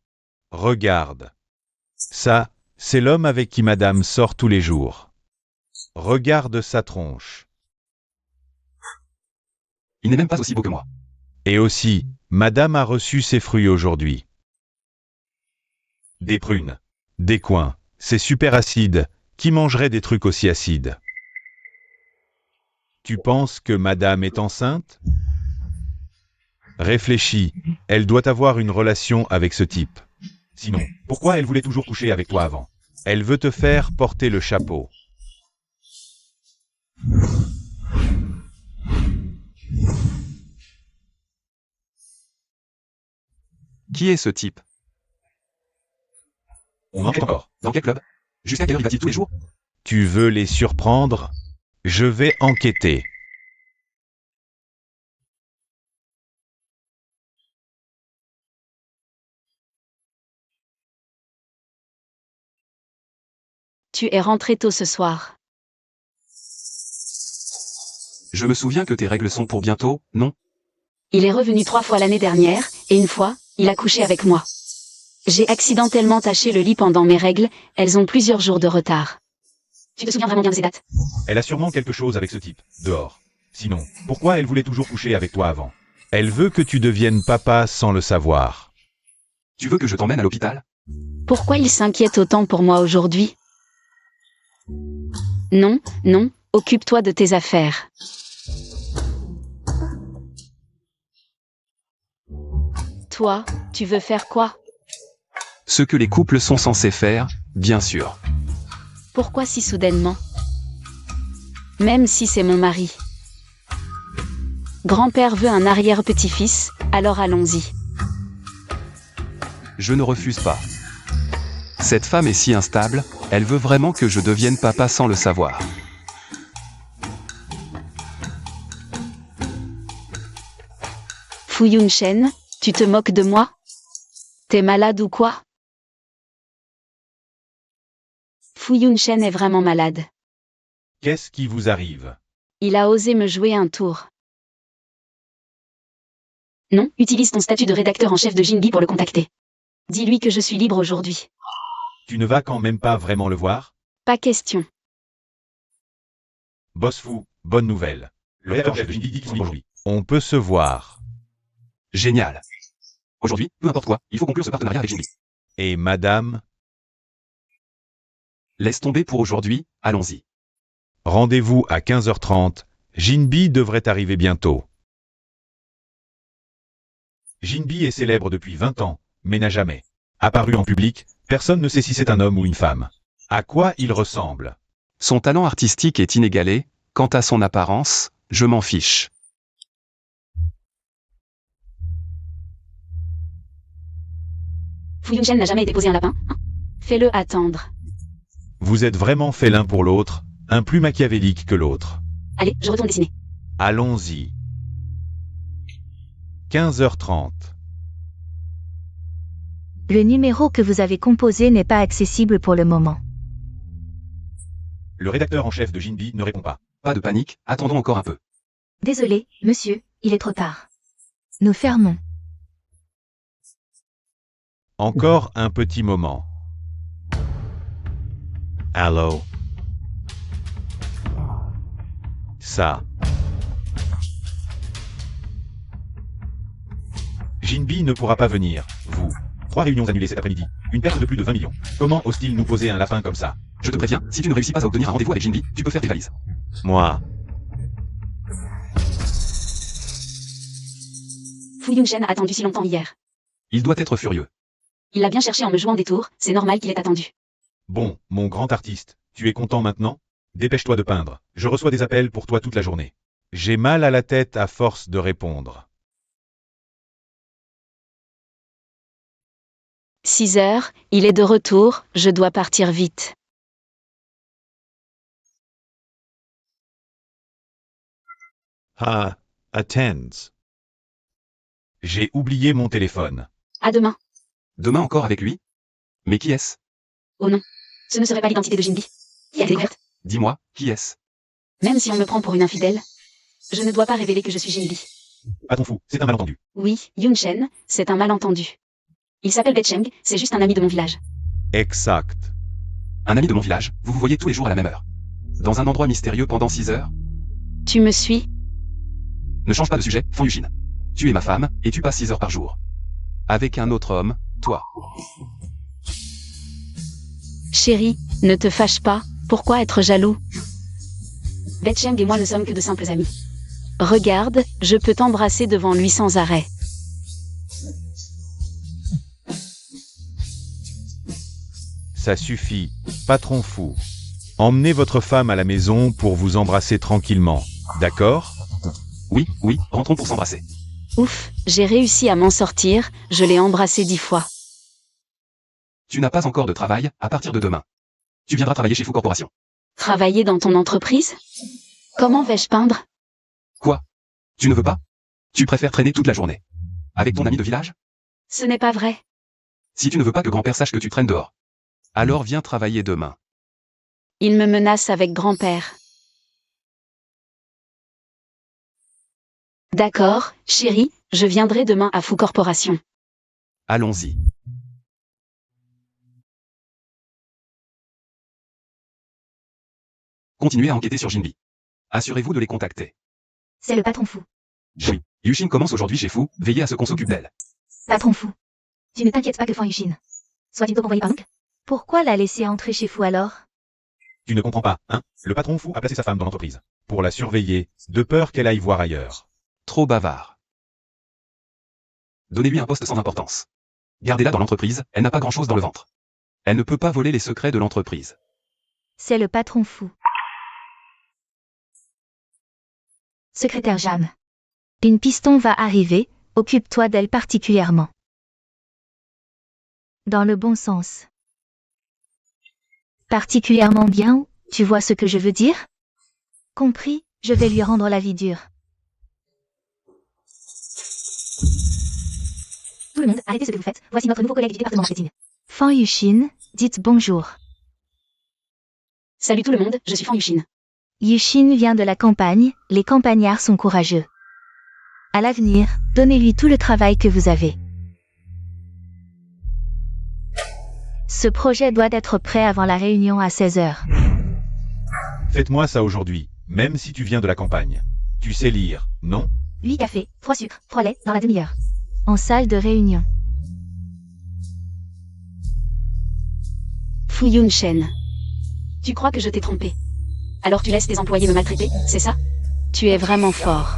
Regarde. Ça, c'est l'homme avec qui madame sort tous les jours. Regarde sa tronche. Il n'est même pas aussi beau que moi. Et aussi, madame a reçu ses fruits aujourd'hui. Des prunes. Des coings. C'est super acide. Qui mangerait des trucs aussi acides? Tu penses que madame est enceinte? Réfléchis, elle doit avoir une relation avec ce type. Sinon, pourquoi elle voulait toujours coucher avec toi avant? Elle veut te faire porter le chapeau. Qui est ce type? On enquête encore. Dans quel club? Jusqu'à quelle heure il va-t-il tous les jours? Tu veux les surprendre? Je vais enquêter. Tu es rentré tôt ce soir. Je me souviens que tes règles sont pour bientôt, non? Il est revenu 3 fois l'année dernière, et une fois, il a couché avec moi. J'ai accidentellement taché le lit pendant mes règles, elles ont plusieurs jours de retard. Tu te souviens vraiment bien de ces dates? Elle a sûrement quelque chose avec ce type, dehors. Sinon, pourquoi elle voulait toujours coucher avec toi avant? Elle veut que tu deviennes papa sans le savoir. Tu veux que je t'emmène à l'hôpital? Pourquoi il s'inquiète autant pour moi aujourd'hui? Non, non, occupe-toi de tes affaires. Toi, tu veux faire quoi? Ce que les couples sont censés faire, bien sûr. Pourquoi si soudainement? Même si c'est mon mari. Grand-père veut un arrière-petit-fils, alors allons-y. Je ne refuse pas. Cette femme est si instable, elle veut vraiment que je devienne papa sans le savoir. Fu Yunshen, tu te moques de moi? T'es malade ou quoi? Fu Yunshen est vraiment malade. Qu'est-ce qui vous arrive? Il a osé me jouer un tour. Non, utilise ton statut de rédacteur en chef de Jinbi pour le contacter. Dis-lui que je suis libre aujourd'hui. Tu ne vas quand même pas vraiment le voir? Pas question. Boss Fu, bonne nouvelle. Le rédacteur en chef de Jinbi dit qu'il est libre aujourd'hui. On peut se voir. Génial. Aujourd'hui, peu importe quoi, il faut conclure ce partenariat avec Jinbi. Et madame? Laisse tomber pour aujourd'hui, allons-y. Rendez-vous à 15h30. Jinbi devrait arriver bientôt. Jinbi est célèbre depuis 20 ans, mais n'a jamais apparu en public. Personne ne sait si c'est un homme ou une femme. À quoi il ressemble? Son talent artistique est inégalé, quant à son apparence, je m'en fiche. Fu Yunshen n'a jamais déposé un lapin, hein? Fais-le attendre. Vous êtes vraiment fait l'un pour l'autre, un plus machiavélique que l'autre. Allez, je retourne dessiner. Allons-y. 15h30. Le numéro que vous avez composé n'est pas accessible pour le moment. Le rédacteur en chef de Jinbi ne répond pas. Pas de panique, attendons encore un peu. Désolé, monsieur, il est trop tard. Nous fermons. Encore un petit moment. Allô? Ça. Jinbi ne pourra pas venir, vous. 3 réunions annulées cet après-midi. Une perte de plus de 20 millions. Comment ose-t-il nous poser un lapin comme ça? Je te préviens, si tu ne réussis pas à obtenir un rendez-vous avec Jinbi, tu peux faire tes valises. Moi. Fu Yunshen a attendu si longtemps hier. Il doit être furieux. Il l'a bien cherché en me jouant des tours, c'est normal qu'il ait attendu. Bon, mon grand artiste, tu es content maintenant? Dépêche-toi de peindre. Je reçois des appels pour toi toute la journée. J'ai mal à la tête à force de répondre. 6 heures, il est de retour, je dois partir vite. Ah, attends. J'ai oublié mon téléphone. À demain. Demain encore avec lui? Mais qui est-ce? Oh non. Ce ne serait pas l'identité de Jinbi. Qui a été découverte. Dis-moi, qui est-ce? Même si on me prend pour une infidèle, je ne dois pas révéler que je suis Jinbi. Patron fou, c'est un malentendu. Oui, Yunshen, c'est un malentendu. Il s'appelle Betcheng, c'est juste un ami de mon village. Exact. Un ami de mon village, vous vous voyez tous les jours à la même heure. Dans un endroit mystérieux pendant 6 heures? Tu me suis? Ne change pas de sujet, Fu Yunshin. Tu es ma femme, et tu passes 6 heures par jour. Avec un autre homme, toi. Chérie, ne te fâche pas, pourquoi être jaloux? Betcheng et moi ne sommes que de simples amis. Regarde, je peux t'embrasser devant lui sans arrêt. Ça suffit, patron fou. Emmenez votre femme à la maison pour vous embrasser tranquillement, d'accord? Oui, oui, rentrons pour s'embrasser. Ouf, j'ai réussi à m'en sortir, je l'ai embrassé 10 fois. Tu n'as pas encore de travail, à partir de demain. Tu viendras travailler chez Fu Corporation. Travailler dans ton entreprise? Comment vais-je peindre? Quoi? Tu ne veux pas? Tu préfères traîner toute la journée. Avec ton ami de village? Ce n'est pas vrai. Si tu ne veux pas que grand-père sache que tu traînes dehors, alors viens travailler demain. Il me menace avec grand-père. D'accord, chérie, je viendrai demain à Fu Corporation. Allons-y. Continuez à enquêter sur Jinbi. Assurez-vous de les contacter. C'est le patron fou. Oui, Yushin commence aujourd'hui chez Fu, veillez à ce qu'on s'occupe d'elle. Patron fou. Tu ne t'inquiètes pas que Fan Yushin soit bientôt envoyé par Monk? Pourquoi la laisser entrer chez Fou alors? Tu ne comprends pas, hein? Le patron fou a placé sa femme dans l'entreprise. Pour la surveiller, de peur qu'elle aille voir ailleurs. Trop bavard. Donnez-lui un poste sans importance. Gardez-la dans l'entreprise, elle n'a pas grand-chose dans le ventre. Elle ne peut pas voler les secrets de l'entreprise. C'est le patron fou. Secrétaire Jam. Une piston va arriver, occupe-toi d'elle particulièrement. Dans le bon sens. Particulièrement bien, tu vois ce que je veux dire? Compris, je vais lui rendre la vie dure. Tout le monde, arrêtez ce que vous faites, voici notre nouveau collègue du département marketing. Fan Yushin, dites bonjour. Salut tout le monde, je suis Fan Yushin. Yushin vient de la campagne, les campagnards sont courageux. À l'avenir, donnez-lui tout le travail que vous avez. Ce projet doit être prêt avant la réunion à 16h. Faites-moi ça aujourd'hui, même si tu viens de la campagne. Tu sais lire, non? 8 cafés, 3 sucres, 3 laits dans la demi-heure. En salle de réunion. Fu Yunshen. Tu crois que je t'ai trompé? Alors tu laisses tes employés me maltraiter, c'est ça? Tu es vraiment fort.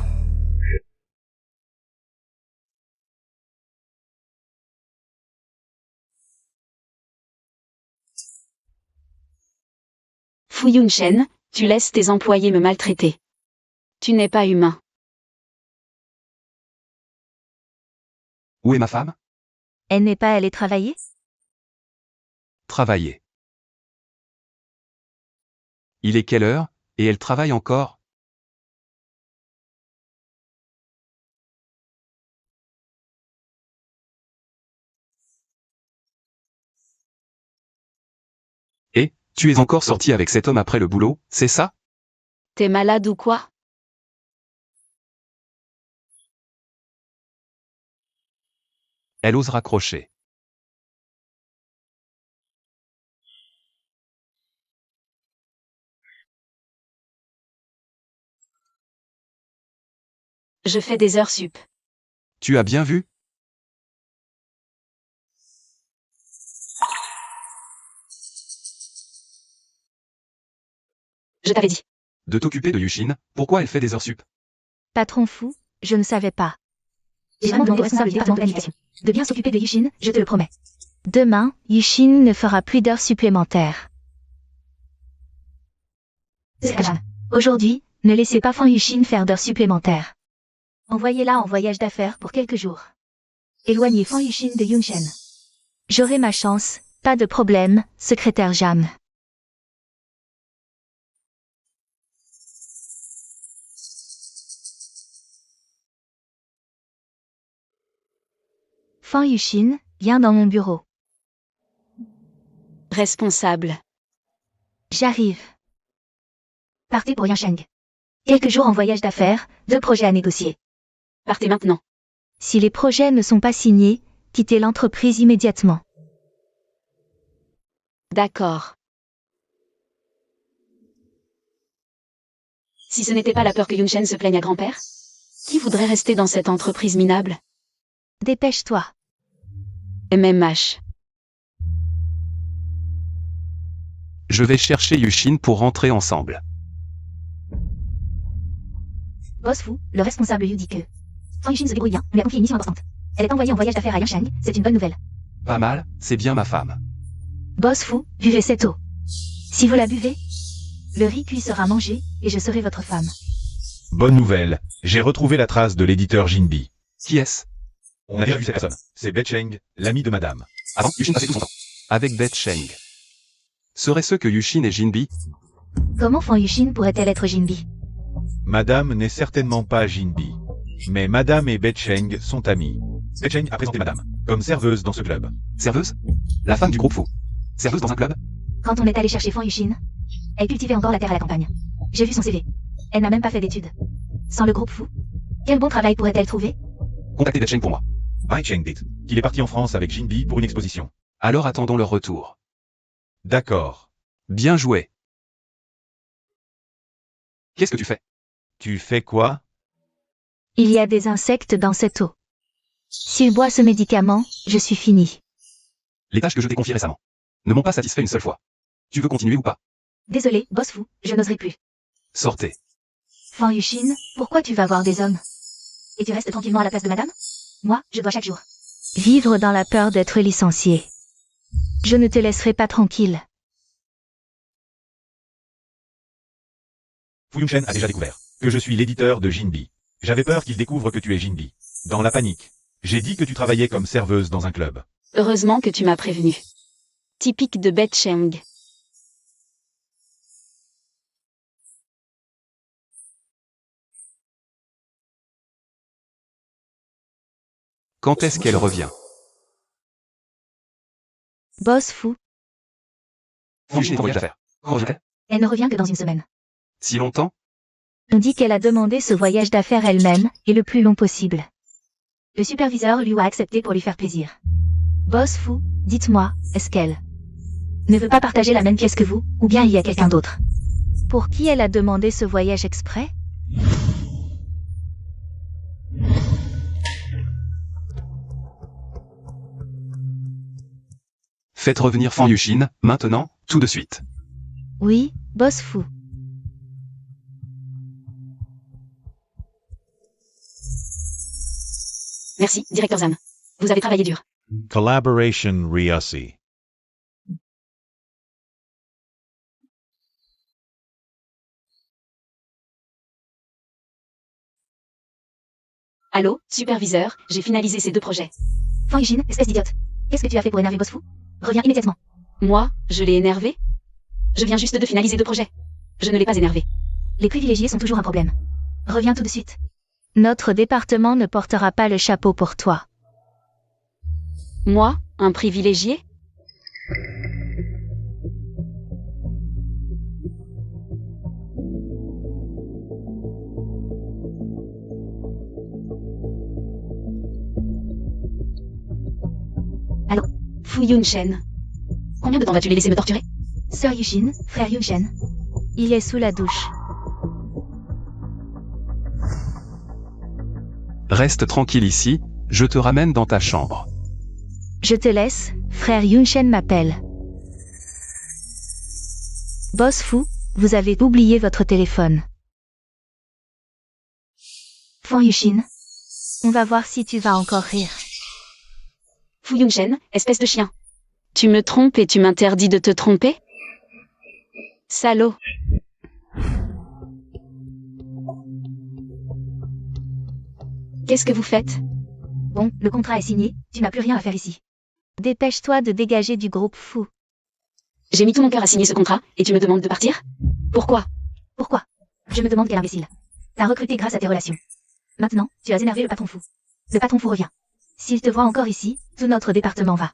Fu Yunshen, tu laisses tes employés me maltraiter. Tu n'es pas humain. Où est ma femme? Elle n'est pas allée travailler? Travailler. Il est quelle heure, et elle travaille encore? Et, tu es encore sorti avec cet homme après le boulot, c'est ça? T'es malade ou quoi? Elle ose raccrocher. Je fais des heures sup. Tu as bien vu? Je t'avais dit. De t'occuper de Yushin, pourquoi elle fait des heures sup? Patron fou, je ne savais pas. J'ai vraiment demandé au responsable du département de planification de bien s'occuper de Yushin, je te le promets. Demain, Yushin ne fera plus d'heures supplémentaires. Aujourd'hui, ne laissez pas Fan Yushin faire d'heures supplémentaires. Envoyez-la en voyage d'affaires pour quelques jours. Éloignez Fan Yushin de Yunshen. J'aurai ma chance, pas de problème, secrétaire Jam. Fan Yushin, viens dans mon bureau. Responsable. J'arrive. Partez pour Yansheng. Quelques jours en voyage d'affaires, 2 projets à négocier. Partez maintenant. Si les projets ne sont pas signés, quittez l'entreprise immédiatement. D'accord. Si ce n'était pas la peur que Yunshen se plaigne à grand-père, qui voudrait rester dans cette entreprise minable? Dépêche-toi. MMH. Je vais chercher Yushin pour rentrer ensemble. Boss fou, le responsable lui dit que Fan Yushin se débrouille bien, on lui a confié une mission importante. Elle est envoyée en voyage d'affaires à Yansheng, c'est une bonne nouvelle. Pas mal, c'est bien ma femme. Boss fou, buvez cette eau. Si vous la buvez, le riz cuit sera mangé, et je serai votre femme. Bonne nouvelle, j'ai retrouvé la trace de l'éditeur Jinbi. Qui est-ce? On a déjà vu cette personne. C'est Betcheng, l'ami de madame. Avant, Yushin passait tout son temps avec Beth Cheng. Serait-ce que Yushin est Jinbi? Comment Fan Yushin pourrait-elle être Jinbi? Madame n'est certainement pas Jinbi. Mais madame et Betcheng sont amies. Betcheng a présenté madame comme serveuse dans ce club. Serveuse? La femme du groupe fou. Serveuse dans un club? Quand on est allé chercher Fan Yushin, elle cultivait encore la terre à la campagne. J'ai vu son CV. Elle n'a même pas fait d'études. Sans le groupe fou, quel bon travail pourrait-elle trouver? Contactez Beth Cheng pour moi. Cheng dit qu'il est parti en France avec Jinbi pour une exposition. Alors attendons leur retour. D'accord. Bien joué. Qu'est-ce que tu fais? Tu fais quoi? Il y a des insectes dans cette eau. S'il boit ce médicament, je suis fini. Les tâches que je t'ai confiées récemment ne m'ont pas satisfait une seule fois. Tu veux continuer ou pas? Désolé, boss fou, je n'oserai plus. Sortez. Fan Yushin, pourquoi tu vas voir des hommes? Et tu restes tranquillement à la place de madame? Moi, je dois chaque jour vivre dans la peur d'être licencié. Je ne te laisserai pas tranquille. Fu Yunshen a déjà découvert que je suis l'éditeur de Jinbi. J'avais peur qu'il découvre que tu es Jinbi. Dans la panique, j'ai dit que tu travaillais comme serveuse dans un club. Heureusement que tu m'as prévenu. Typique de Bet Cheng. Quand est-ce qu'elle revient? Boss fou. Fu Yunshin est en voyage d'affaires. Quand revient-elle? Elle ne revient que dans une semaine. Si longtemps? On dit qu'elle a demandé ce voyage d'affaires elle-même, et le plus long possible. Le superviseur lui a accepté pour lui faire plaisir. Boss fou, dites-moi, est-ce qu'elle ne veut pas partager la même pièce que vous, ou bien il y a quelqu'un d'autre? Pour qui elle a demandé ce voyage exprès? Faites revenir Fan Yunshin, maintenant, tout de suite. Oui, boss fou. Merci, directeur Zan. Vous avez travaillé dur. Collaboration Ryosi. Allô, superviseur, j'ai finalisé ces 2 projets. Fan Yunshin, espèce d'idiote. Qu'est-ce que tu as fait pour énerver boss fou? Reviens immédiatement. Moi, je l'ai énervé? Je viens juste de finaliser 2 projets. Je ne l'ai pas énervé. Les privilégiés sont toujours un problème. Reviens tout de suite. Notre département ne portera pas le chapeau pour toi. Moi, un privilégié? Allô? Fu Yunshen. Combien de temps vas-tu les laisser me torturer? Sœur Yushin, frère Yunshen. Il est sous la douche. Reste tranquille ici, je te ramène dans ta chambre. Je te laisse, frère Yunshen m'appelle. Boss fou, vous avez oublié votre téléphone. Fan Yunshin. On va voir si tu vas encore rire. Fu Yunshen, espèce de chien. Tu me trompes et tu m'interdis de te tromper? Salaud. Qu'est-ce que vous faites? Bon, le contrat est signé, tu n'as plus rien à faire ici. Dépêche-toi de dégager du groupe fou. J'ai mis tout mon cœur à signer ce contrat, et tu me demandes de partir? Pourquoi? Pourquoi? Je me demande quel imbécile. T'as recruté grâce à tes relations. Maintenant, tu as énervé le patron fou. Le patron fou revient. S'il te voit encore ici, tout notre département va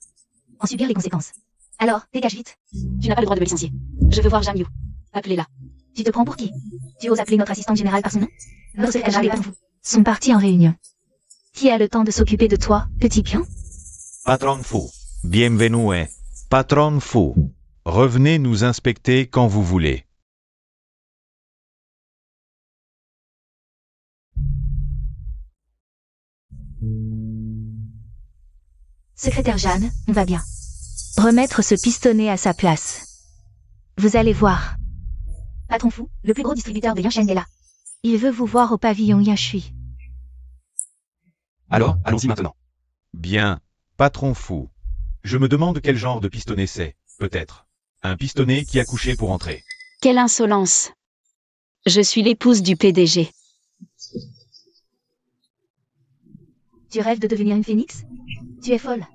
en subir les conséquences. Alors, dégage vite. Tu n'as pas le droit de me licencier. Je veux voir Jamyu. Appelez-la. Tu te prends pour qui? Tu oses appeler notre assistante générale par son nom? Notre secrétaire des patrons fous sont partis en réunion. Qui a le temps de s'occuper de toi, petit pion? Patron fou. Bienvenue. Patron fou. Revenez nous inspecter quand vous voulez. Secrétaire Jeanne, on va bien. Remettre ce pistonnet à sa place. Vous allez voir. Patron fou, le plus gros distributeur de Yunshen est là. Il veut vous voir au pavillon Yashui. Alors, allons-y maintenant. Bien. Patron fou. Je me demande quel genre de pistonnet c'est, peut-être. Un pistonnet qui a couché pour entrer. Quelle insolence. Je suis l'épouse du PDG. Tu rêves de devenir une phénix? Tu es folle.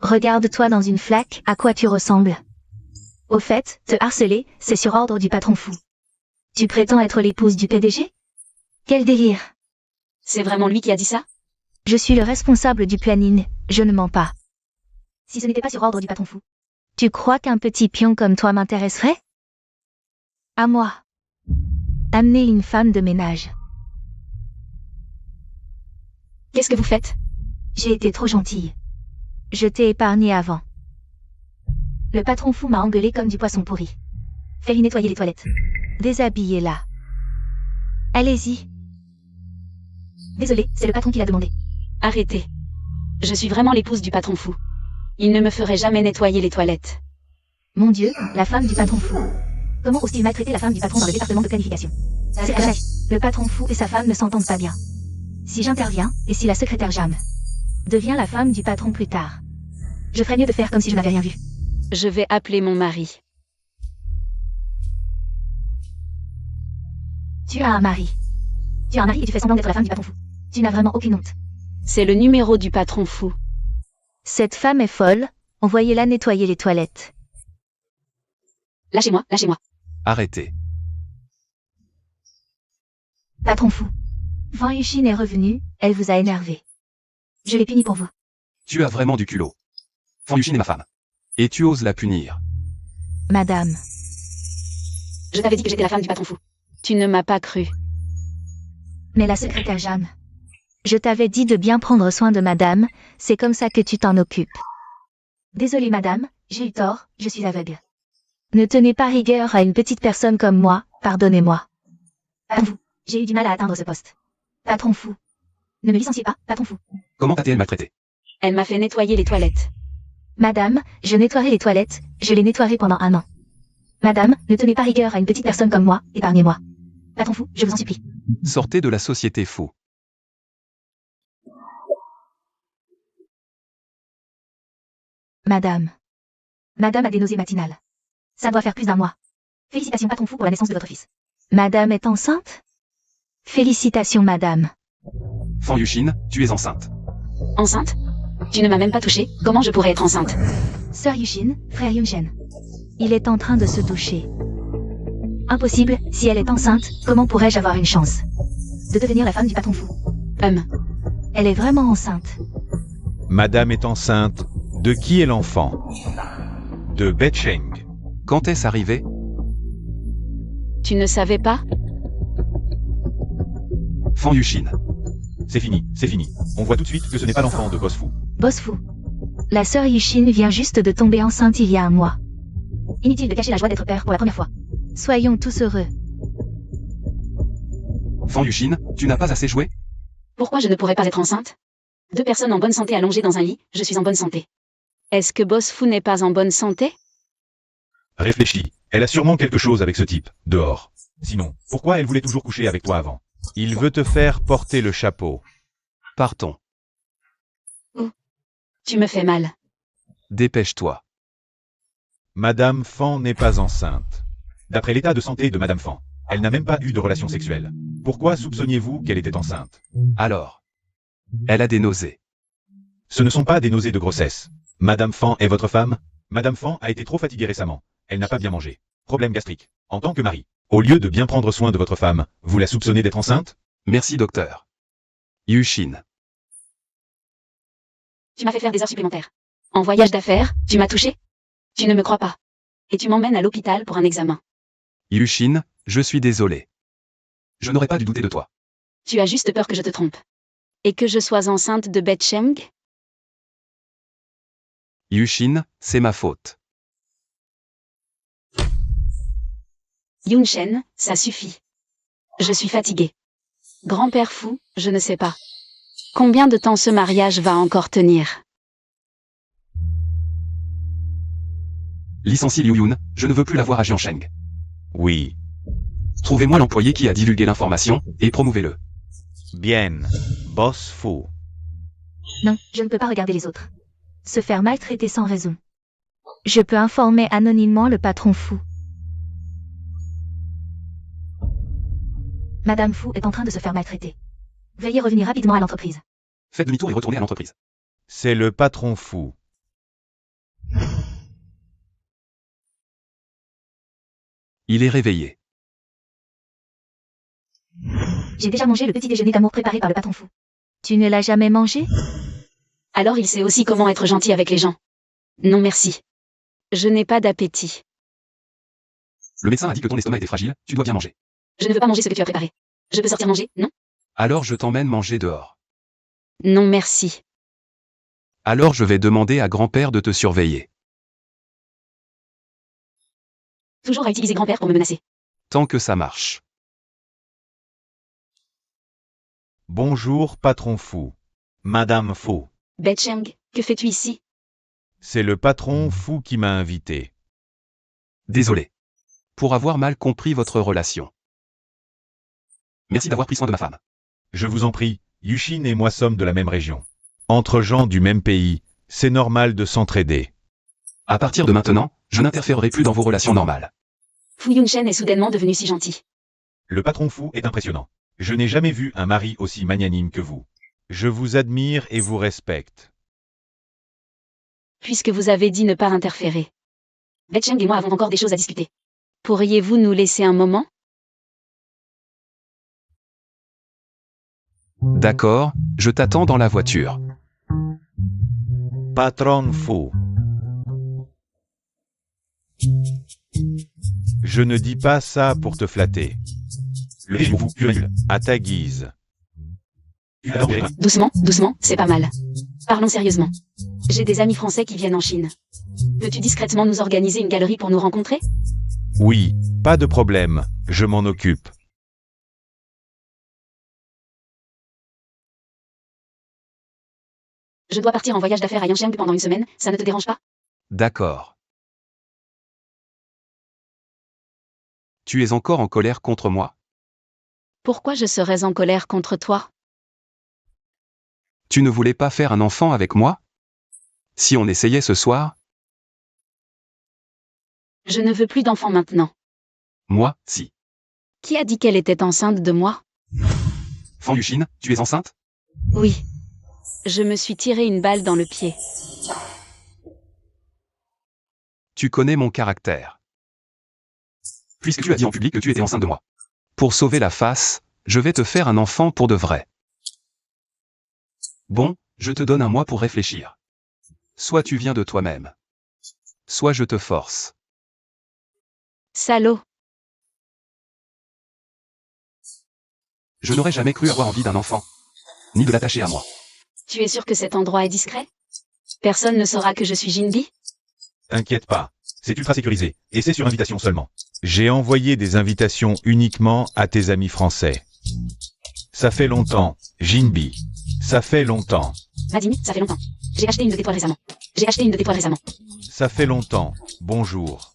Regarde-toi dans une flaque, à quoi tu ressembles. Au fait, te harceler, c'est sur ordre du patron fou. Tu prétends être l'épouse du PDG? Quel délire. C'est vraiment lui qui a dit ça? Je suis le responsable du planning, je ne mens pas. Si ce n'était pas sur ordre du patron fou. Tu crois qu'un petit pion comme toi m'intéresserait? À moi. Amener une femme de ménage. Qu'est-ce que vous faites? J'ai été trop gentille. Je t'ai épargné avant. Le patron fou m'a engueulé comme du poisson pourri. Fais-lui nettoyer les toilettes. Déshabillez-la. Allez-y. Désolé, c'est le patron qui l'a demandé. Arrêtez. Je suis vraiment l'épouse du patron fou. Il ne me ferait jamais nettoyer les toilettes. Mon Dieu, la femme du patron fou. Comment ose-t-il maltraiter la femme du patron dans le département de planification? C'est vrai, le patron fou et sa femme ne s'entendent pas bien. Si j'interviens, et si la secrétaire Jam Deviens la femme du patron plus tard. Je ferais mieux de faire comme si je n'avais rien vu. Je vais appeler mon mari. Tu as un mari. Tu as un mari et tu fais semblant d'être la femme du patron fou. Tu n'as vraiment aucune honte. C'est le numéro du patron fou. Cette femme est folle. Envoyez-la nettoyer les toilettes. Lâchez-moi, lâchez-moi. Arrêtez. Patron fou. Van Yushin est revenue, elle vous a énervé. Je l'ai puni pour vous. Tu as vraiment du culot. Fan Yushin est ma femme. Et tu oses la punir. Madame. Je t'avais dit que j'étais la femme du patron fou. Tu ne m'as pas cru. Mais la secrétaire Jeanne. Je t'avais dit de bien prendre soin de madame, c'est comme ça que tu t'en occupes. Désolée madame, j'ai eu tort, je suis aveugle. Ne tenez pas rigueur à une petite personne comme moi, pardonnez-moi. À vous, j'ai eu du mal à atteindre ce poste. Patron fou. Ne me licenciez pas, patron fou. Comment t'a-t-elle maltraité? Elle m'a fait nettoyer les toilettes. Madame, je nettoierai les toilettes, je les nettoierai pendant 1 an. Madame, ne tenez pas rigueur à une petite personne comme moi, épargnez-moi. Patron fou, je vous en supplie. Sortez de la société fou. Madame. Madame a des nausées matinales. Ça doit faire plus d'1 mois. Félicitations patron fou pour la naissance de votre fils. Madame est enceinte? Félicitations madame. Fan Yushin, tu es enceinte. Enceinte? Tu ne m'as même pas touché, comment je pourrais être enceinte? Sœur Yushin, frère Yunshen. Il est en train de se doucher. Impossible, si elle est enceinte, comment pourrais-je avoir une chance de devenir la femme du patron fou? Elle est vraiment enceinte. Madame est enceinte. De qui est l'enfant? De Betcheng. Quand est-ce arrivé? Tu ne savais pas? Fan Yushin. C'est fini, c'est fini. On voit tout de suite que ce n'est pas l'enfant de Boss Fou. Boss fou. La sœur Yushin vient juste de tomber enceinte il y a 1 mois. Inutile de cacher la joie d'être père pour la première fois. Soyons tous heureux. Fan Yushin, tu n'as pas assez joué? Pourquoi je ne pourrais pas être enceinte? 2 personnes en bonne santé allongées dans un lit, je suis en bonne santé. Est-ce que Boss Fou n'est pas en bonne santé? Réfléchis, elle a sûrement quelque chose avec ce type, dehors. Sinon, pourquoi elle voulait toujours coucher avec toi avant? Il veut te faire porter le chapeau. Partons. Tu me fais mal. Dépêche-toi. Madame Fan n'est pas enceinte. D'après l'état de santé de Madame Fan, elle n'a même pas eu de relation sexuelle. Pourquoi soupçonniez-vous qu'elle était enceinte? Alors. Elle a des nausées. Ce ne sont pas des nausées de grossesse. Madame Fan est votre femme? Madame Fan a été trop fatiguée récemment. Elle n'a pas bien mangé. Problème gastrique. En tant que mari, au lieu de bien prendre soin de votre femme, vous la soupçonnez d'être enceinte? Merci docteur. Yushin. Tu m'as fait faire des heures supplémentaires. En voyage d'affaires, tu m'as touché? Tu ne me crois pas. Et tu m'emmènes à l'hôpital pour un examen. Yushin, je suis désolé. Je n'aurais pas dû douter de toi. Tu as juste peur que je te trompe. Et que je sois enceinte de Betcheng? Yushin, c'est ma faute. Yunshen, ça suffit. Je suis fatiguée. Grand-père fou, je ne sais pas. Combien de temps ce mariage va encore tenir? Licencie Liu Yun, je ne veux plus la voir à Jiansheng. Oui. Trouvez-moi l'employé qui a divulgué l'information, et promouvez-le. Bien. Boss Fou. Non, je ne peux pas regarder les autres. Se faire maltraiter sans raison. Je peux informer anonymement le patron fou. Madame Fou est en train de se faire maltraiter. Veuillez revenir rapidement à l'entreprise. Faites demi-tour et retournez à l'entreprise. C'est le patron fou. Il est réveillé. J'ai déjà mangé le petit déjeuner d'amour préparé par le patron fou. Tu ne l'as jamais mangé? Alors il sait aussi comment être gentil avec les gens. Non merci. Je n'ai pas d'appétit. Le médecin a dit que ton estomac était fragile, tu dois bien manger. Je ne veux pas manger ce que tu as préparé. Je peux sortir manger, non? Alors je t'emmène manger dehors. Non merci. Alors je vais demander à grand-père de te surveiller. Toujours à utiliser grand-père pour me menacer. Tant que ça marche. Bonjour, patron fou. Madame Fou. Betcheng, que fais-tu ici? C'est le patron fou qui m'a invité. Désolé. Pour avoir mal compris votre relation. Merci d'avoir pris soin de ma femme. Je vous en prie, Yushin et moi sommes de la même région. Entre gens du même pays, c'est normal de s'entraider. À partir de maintenant, je n'interférerai plus dans vos relations normales. Fu Yunshen est soudainement devenu si gentil. Le patron fou est impressionnant. Je n'ai jamais vu un mari aussi magnanime que vous. Je vous admire et vous respecte. Puisque vous avez dit ne pas interférer. Betcheng et moi avons encore des choses à discuter. Pourriez-vous nous laisser un moment? D'accord, je t'attends dans la voiture. Patron fou. Je ne dis pas ça pour te flatter. Le régime pour vous, tu es nul. À ta guise. Tu adores les Doucement, doucement, c'est pas mal. Parlons sérieusement. J'ai des amis français qui viennent en Chine. Peux-tu discrètement nous organiser une galerie pour nous rencontrer? Oui, pas de problème, je m'en occupe. Je dois partir en voyage d'affaires à Yancheng pendant une semaine, ça ne te dérange pas? D'accord. Tu es encore en colère contre moi? Pourquoi je serais en colère contre toi? Tu ne voulais pas faire un enfant avec moi? Si on essayait ce soir? Je ne veux plus d'enfants maintenant. Moi, si. Qui a dit qu'elle était enceinte de moi? Fan Yuxin, tu es enceinte? Oui. Je me suis tiré une balle dans le pied. Tu connais mon caractère. Puisque tu as dit en public que tu étais enceinte de moi. Pour sauver la face, je vais te faire un enfant pour de vrai. Bon, je te donne un mois pour réfléchir. Soit tu viens de toi-même. Soit je te force. Salaud. Je n'aurais jamais cru avoir envie d'un enfant. Ni de l'attacher à moi. Tu es sûr que cet endroit est discret? Personne ne saura que je suis Jinbi? T'inquiète pas. C'est ultra sécurisé. Et c'est sur invitation seulement. J'ai envoyé des invitations uniquement à tes amis français. Ça fait longtemps, Jinbi. Ça fait longtemps. Madine, ça fait longtemps. J'ai acheté une de tes toiles récemment. Ça fait longtemps. Bonjour.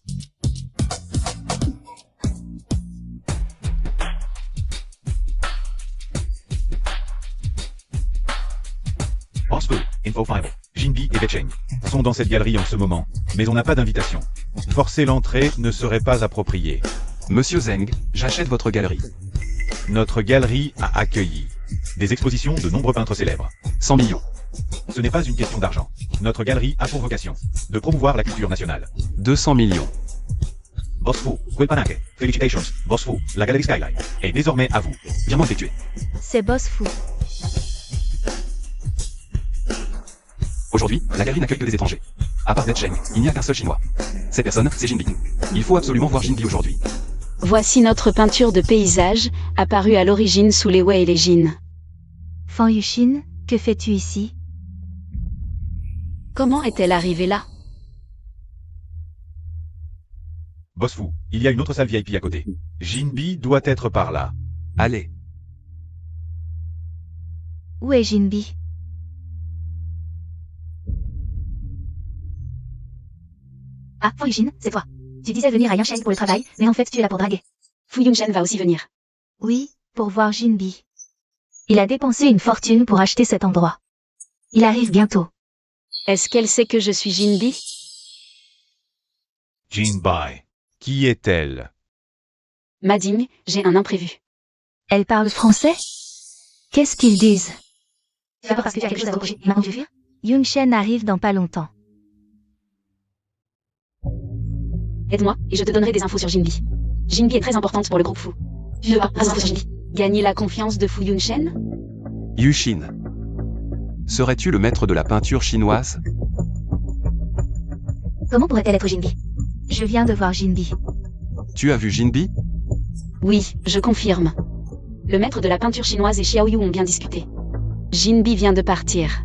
Bossful, Info Five, Jinbi et Betcheng sont dans cette galerie en ce moment, mais on n'a pas d'invitation. Forcer l'entrée ne serait pas approprié. Monsieur Zeng, j'achète votre galerie. Notre galerie a accueilli Des expositions de nombreux peintres célèbres. 100 millions. Ce n'est pas une question d'argent. Notre galerie a pour vocation de promouvoir la culture nationale. 200 millions. Bossful, Quilpanake, Felicitations, Bossful, la galerie Skyline est désormais à vous. Virement effectué. C'est boss fou. Aujourd'hui, la galerie n'accueille que des étrangers. À part Betcheng, il n'y a qu'un seul chinois. Cette personne, c'est Jinbi. Il faut absolument voir Jinbi aujourd'hui. Voici notre peinture de paysage, apparue à l'origine sous les Wei et les Jin. Fan Yuxin, que fais-tu ici? Comment est-elle arrivée là? Bossful, il y a une autre salle VIP à côté. Jinbi doit être par là. Allez. Où est Jinbi? Ah, Fan Yuxin, c'est toi. Tu disais venir à Yancheng pour le travail, mais en fait tu es là pour draguer. Fu Yunshen va aussi venir. Oui, pour voir Jinbi. Il a dépensé une fortune pour acheter cet endroit. Il arrive bientôt. Est-ce qu'elle sait que je suis Jinbi? Jinbi. Qui est-elle? Mading, j'ai un imprévu. Elle parle français? Qu'est-ce qu'ils disent? D'abord parce que tu as quelque chose à reprocher, et maintenant tu veux fuir? Yunshen arrive dans pas longtemps. Aide-moi, et je te donnerai des infos sur Jinbi. Jinbi est très importante pour le groupe Fu. Tu ne vas pas infos sur Jinbi. Gagner la confiance de Fu Yunshen? Yuxin. Serais-tu le maître de la peinture chinoise? Comment pourrait-elle être Jinbi? Je viens de voir Jinbi. Tu as vu Jinbi? Oui, je confirme. Le maître de la peinture chinoise et Xiaoyu ont bien discuté. Jinbi vient de partir.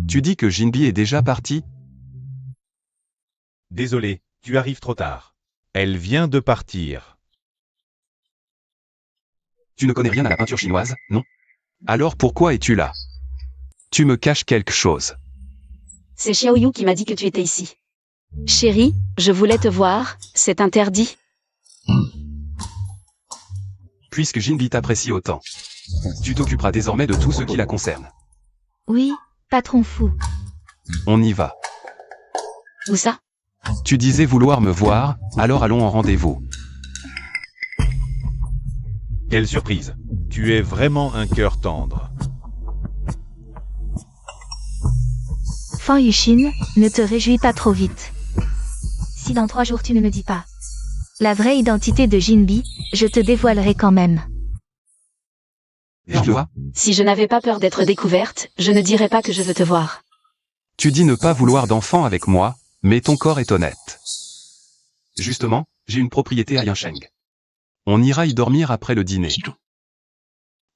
Tu dis que Jinbi est déjà parti? Désolé, tu arrives trop tard. Elle vient de partir. Tu ne connais rien à la peinture chinoise, non? Alors pourquoi es-tu là? Tu me caches quelque chose. C'est Xiaoyu qui m'a dit que tu étais ici. Chérie, je voulais te voir, c'est interdit. Puisque Jinbi t'apprécie autant. Tu t'occuperas désormais de tout ce qui la concerne. Oui, patron fou. On y va. Où ça? Tu disais vouloir me voir, alors allons en rendez-vous. Quelle surprise. Tu es vraiment un cœur tendre. Fan Yuxin, ne te réjouis pas trop vite. Si dans 3 jours tu ne me dis pas la vraie identité de Jinbi, je te dévoilerai quand même. Je vois. Si je n'avais pas peur d'être découverte, je ne dirais pas que je veux te voir. Tu dis ne pas vouloir d'enfant avec moi, mais ton corps est honnête. Justement, j'ai une propriété à Yansheng. On ira y dormir après le dîner.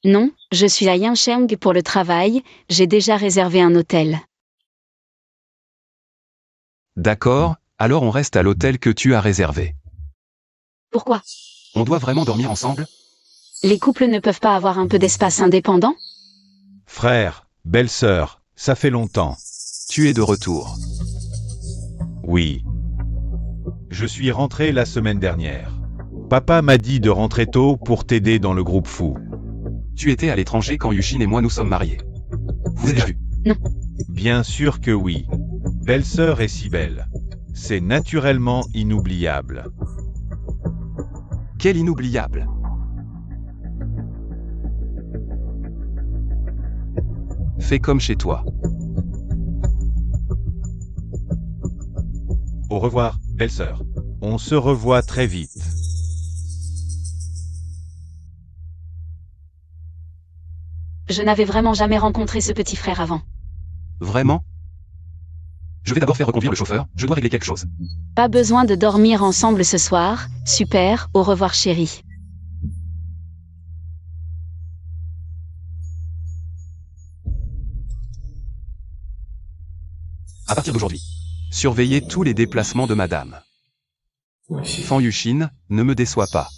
Non, je suis à Yansheng pour le travail, j'ai déjà réservé un hôtel. D'accord, alors on reste à l'hôtel que tu as réservé. Pourquoi? On doit vraiment dormir ensemble? Les couples ne peuvent pas avoir un peu d'espace indépendant? Frère, belle-sœur, ça fait longtemps. Tu es de retour. Oui. Je suis rentré la semaine dernière. Papa m'a dit de rentrer tôt pour t'aider dans le groupe fou. Tu étais à l'étranger quand Yuxin et moi nous sommes mariés. Vous avez vu? Bien sûr que oui. Belle-sœur est si belle. C'est naturellement inoubliable. Quel inoubliable! Fais comme chez toi. Au revoir, belle-sœur. On se revoit très vite. Je n'avais vraiment jamais rencontré ce petit frère avant. Vraiment? Je vais d'abord faire reconduire le chauffeur, je dois régler quelque chose. Pas besoin de dormir ensemble ce soir, super, au revoir chérie. À partir d'aujourd'hui, surveillez tous les déplacements de madame. Fan Yuxin, ne me déçois pas.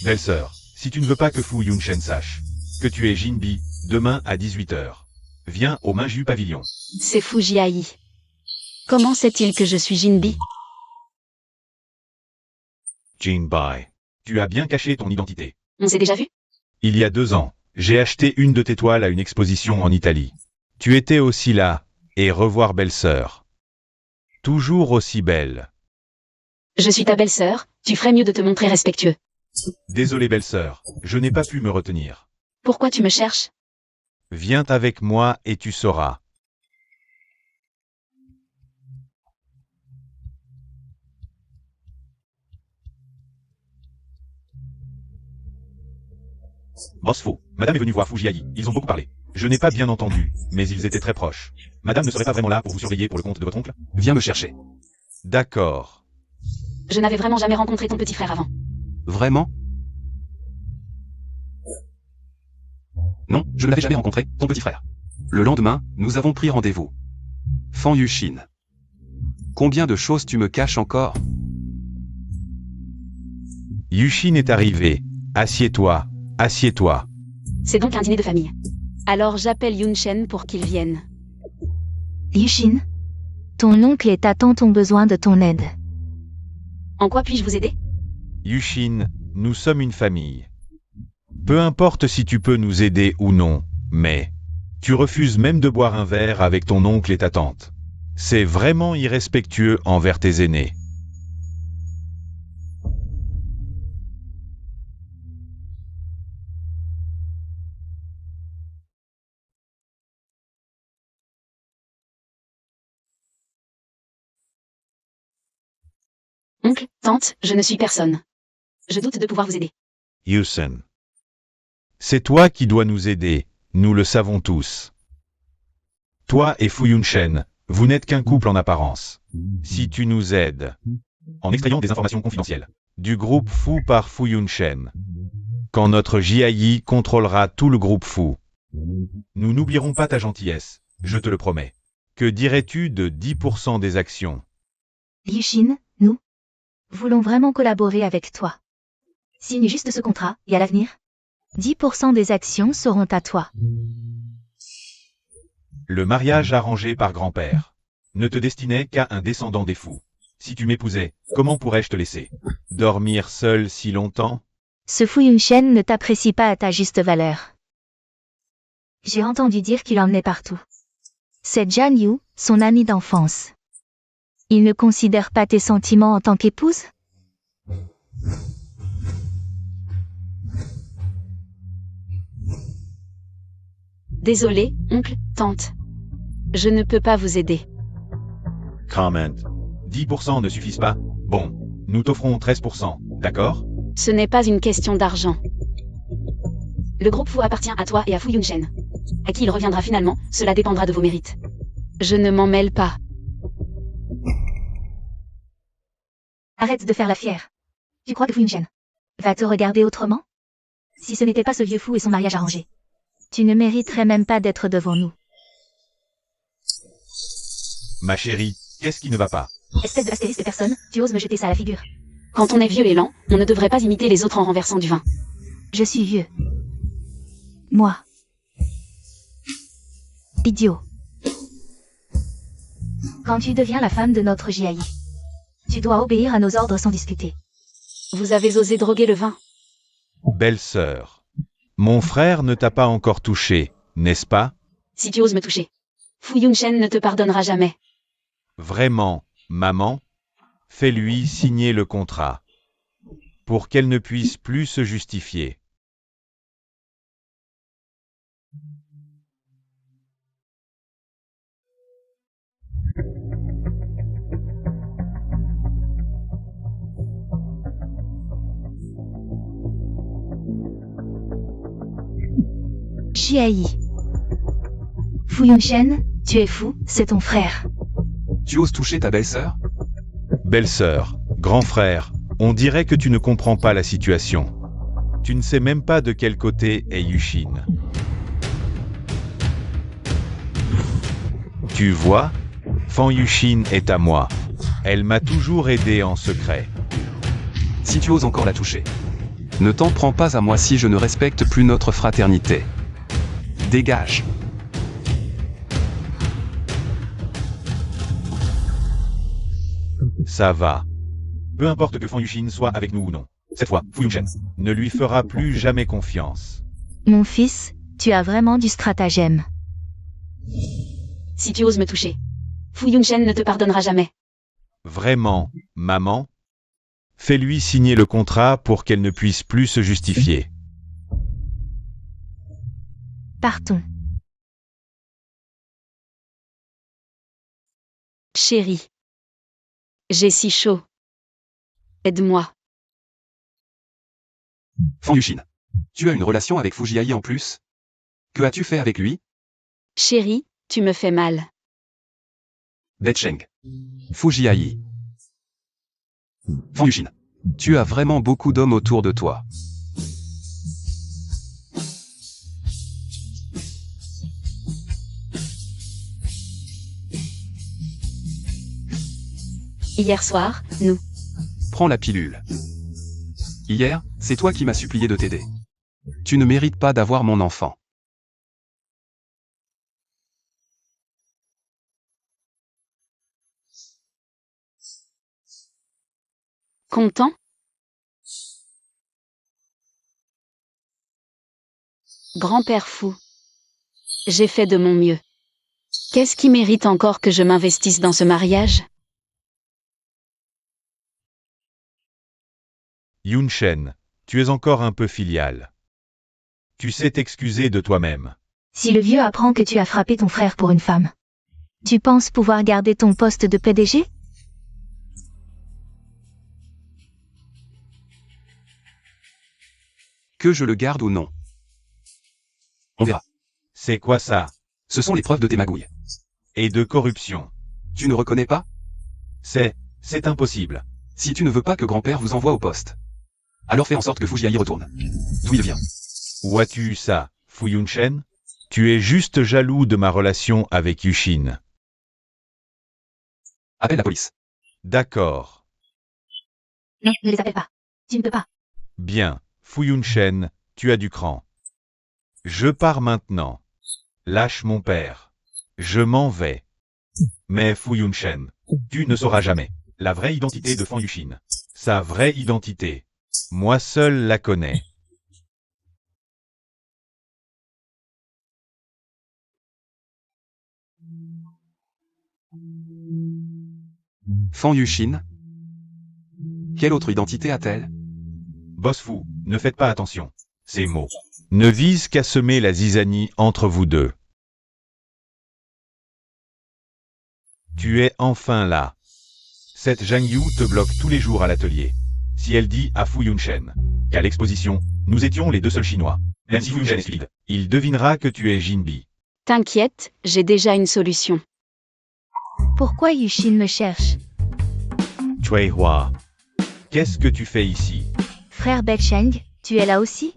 Belle-sœur, si tu ne veux pas que Fu Yunshen sache que tu es Jinbi, demain à 18h. Viens au Minju Pavillon. C'est Fujiai. Comment sait-il que je suis Jinbi? Jinbai. Tu as bien caché ton identité. On s'est déjà vu? Il y a 2 ans, j'ai acheté une de tes toiles à une exposition en Italie. Tu étais aussi là, et revoir belle-sœur. Toujours aussi belle. Je suis ta belle-sœur, tu ferais mieux de te montrer respectueux. Désolé belle-sœur, je n'ai pas pu me retenir. Pourquoi tu me cherches? Viens avec moi et tu sauras. Boss faux, madame est venue voir Fujiai, ils ont beaucoup parlé. Je n'ai pas bien entendu, mais ils étaient très proches. Madame ne serait pas vraiment là pour vous surveiller pour le compte de votre oncle? Viens me chercher. D'accord. Je n'avais vraiment jamais rencontré ton petit frère avant. Vraiment? Non, je ne l'avais jamais rencontré, ton petit frère. Le lendemain, nous avons pris rendez-vous. Fan Yuxin. Combien de choses tu me caches encore? Yuxin est arrivé. Assieds-toi, assieds-toi. C'est donc un dîner de famille. Alors j'appelle Yunshen pour qu'il vienne. Yuxin, ton oncle et ta tante ont besoin de ton aide. En quoi puis-je vous aider? Yuxin, nous sommes une famille. Peu importe si tu peux nous aider ou non, mais tu refuses même de boire un verre avec ton oncle et ta tante. C'est vraiment irrespectueux envers tes aînés. Oncle, tante, je ne suis personne. Je doute de pouvoir vous aider. Yuxin. C'est toi qui dois nous aider, nous le savons tous. Toi et Fu Yunshen, vous n'êtes qu'un couple en apparence. Si tu nous aides, en extrayant des informations confidentielles, du groupe Fu par Fu Yunshen, quand notre JAI contrôlera tout le groupe Fu, nous n'oublierons pas ta gentillesse, je te le promets. Que dirais-tu de 10% des actions? Yuxin, nous voulons vraiment collaborer avec toi. Signe juste ce contrat, et à l'avenir, 10% des actions seront à toi. Le mariage arrangé par grand-père ne te destinait qu'à un descendant des fous. Si tu m'épousais, comment pourrais-je te laisser dormir seul si longtemps? Ce Fu Yunshen ne t'apprécie pas à ta juste valeur. J'ai entendu dire qu'il emmenait partout. C'est Jian Yu, son ami d'enfance. Il ne considère pas tes sentiments en tant qu'épouse? Désolé, oncle, tante. Je ne peux pas vous aider. Comment? 10% ne suffisent pas? Bon, nous t'offrons 13%, d'accord? Ce n'est pas une question d'argent. Le groupe Fu appartient à toi et à Fu Yunshen. À qui il reviendra finalement, cela dépendra de vos mérites. Je ne m'en mêle pas. Arrête de faire la fière. Tu crois que Fu Yunshen va te regarder autrement? Si ce n'était pas ce vieux fou et son mariage arrangé, tu ne mériterais même pas d'être devant nous. Ma chérie, qu'est-ce qui ne va pas? Espèce de astérisque de personne, tu oses me jeter ça à la figure. Quand on est vieux et lent, on ne devrait pas imiter les autres en renversant du vin. Je suis vieux. Moi. Idiot. Quand tu deviens la femme de notre Jiayi, tu dois obéir à nos ordres sans discuter. Vous avez osé droguer le vin. Belle-sœur. Mon frère ne t'a pas encore touché, n'est-ce pas? Si tu oses me toucher, Fu Yunshen ne te pardonnera jamais. Vraiment, maman? Fais-lui signer le contrat. Pour qu'elle ne puisse plus se justifier. Jiayi. Fu Yunshen, tu es fou, c'est ton frère. Tu oses toucher ta belle-sœur? Belle-sœur, grand frère, on dirait que tu ne comprends pas la situation. Tu ne sais même pas de quel côté est Yushin. Tu vois, Fan Yushin est à moi. Elle m'a toujours aidé en secret. Si tu oses encore la toucher, ne t'en prends pas à moi si je ne respecte plus notre fraternité. Dégage. Ça va. Peu importe que Fan Yushin soit avec nous ou non. Cette fois, Fu Yunshen ne lui fera plus jamais confiance. Mon fils, tu as vraiment du stratagème. Si tu oses me toucher, Fu Yunshen ne te pardonnera jamais. Vraiment, maman? Fais-lui signer le contrat pour qu'elle ne puisse plus se justifier. Partons. Chérie. J'ai si chaud. Aide-moi. Fan Yushin. Tu as une relation avec Fu Jiayi en plus? Que as-tu fait avec lui? Chérie, tu me fais mal. Betcheng. Fu Jiayi. Fan Yushin. Tu as vraiment beaucoup d'hommes autour de toi. Hier soir, nous. Prends la pilule. Hier, c'est toi qui m'as supplié de t'aider. Tu ne mérites pas d'avoir mon enfant. Content? Grand-père fou. J'ai fait de mon mieux. Qu'est-ce qui mérite encore que je m'investisse dans ce mariage? Yunshen, tu es encore un peu filial. Tu sais t'excuser de toi-même. Si le vieux apprend que tu as frappé ton frère pour une femme, tu penses pouvoir garder ton poste de PDG? Que je le garde ou non. On verra. C'est quoi ça? Ce sont les preuves de tes magouilles. Et de corruption. Tu ne reconnais pas? C'est impossible. Si tu ne veux pas que grand-père vous envoie au poste, alors fais en sorte que Fu Jiayi retourne. D'où il vient. Où as-tu eu ça, Fu Yunshen? Tu es juste jaloux de ma relation avec Yushin. Appelle la police. D'accord. Non, ne les appelle pas. Tu ne peux pas. Bien, Fu Yunshen, tu as du cran. Je pars maintenant. Lâche mon père. Je m'en vais. Mais Fu Yunshen, tu ne sauras jamais la vraie identité de Fan Yushin. Sa vraie identité. Moi seul la connais. Fan Yuxin? Quelle autre identité a-t-elle? Boss fou, ne faites pas attention. Ces mots ne visent qu'à semer la zizanie entre vous deux. Tu es enfin là. Cette Zhang Yu te bloque tous les jours à l'atelier. Si elle dit à Fu Yunshen qu'à l'exposition, nous étions les deux seuls Chinois, même si Fu Yunshen est stupide, il devinera que tu es Jinbi. T'inquiète, j'ai déjà une solution. Pourquoi Yuxin me cherche? Cui Hua. Qu'est-ce que tu fais ici? Frère Becheng, tu es là aussi?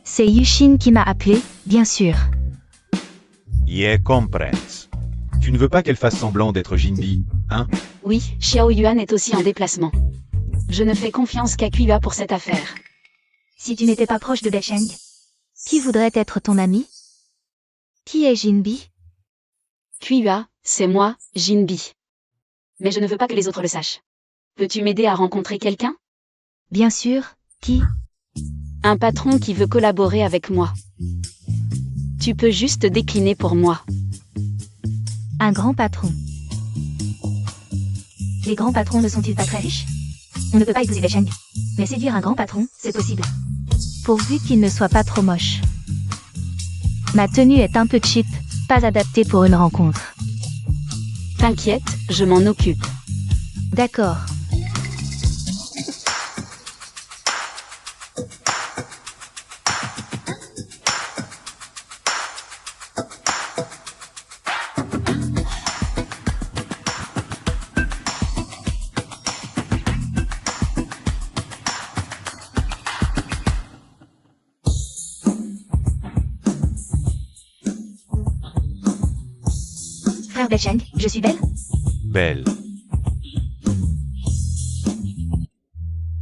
C'est Yuxin qui m'a appelé, bien sûr. Yeah, comprends. Tu ne veux pas qu'elle fasse semblant d'être Jinbi, hein? Oui, Xiao Yuan est aussi en déplacement. Je ne fais confiance qu'à Kuya pour cette affaire. Si tu n'étais pas proche de Becheng, qui voudrait être ton ami? Qui est Jinbi? Kuya, c'est moi, Jinbi. Mais je ne veux pas que les autres le sachent. Peux-tu m'aider à rencontrer quelqu'un? Bien sûr, qui? Un patron qui veut collaborer avec moi. Tu peux juste décliner pour moi. Un grand patron. Les grands patrons ne sont-ils pas très riches? On ne peut pas épouser Becheng. Mais séduire un grand patron, c'est possible. Pourvu qu'il ne soit pas trop moche. Ma tenue est un peu cheap, pas adaptée pour une rencontre. T'inquiète, je m'en occupe. D'accord. Frère Becheng, je suis belle? Belle.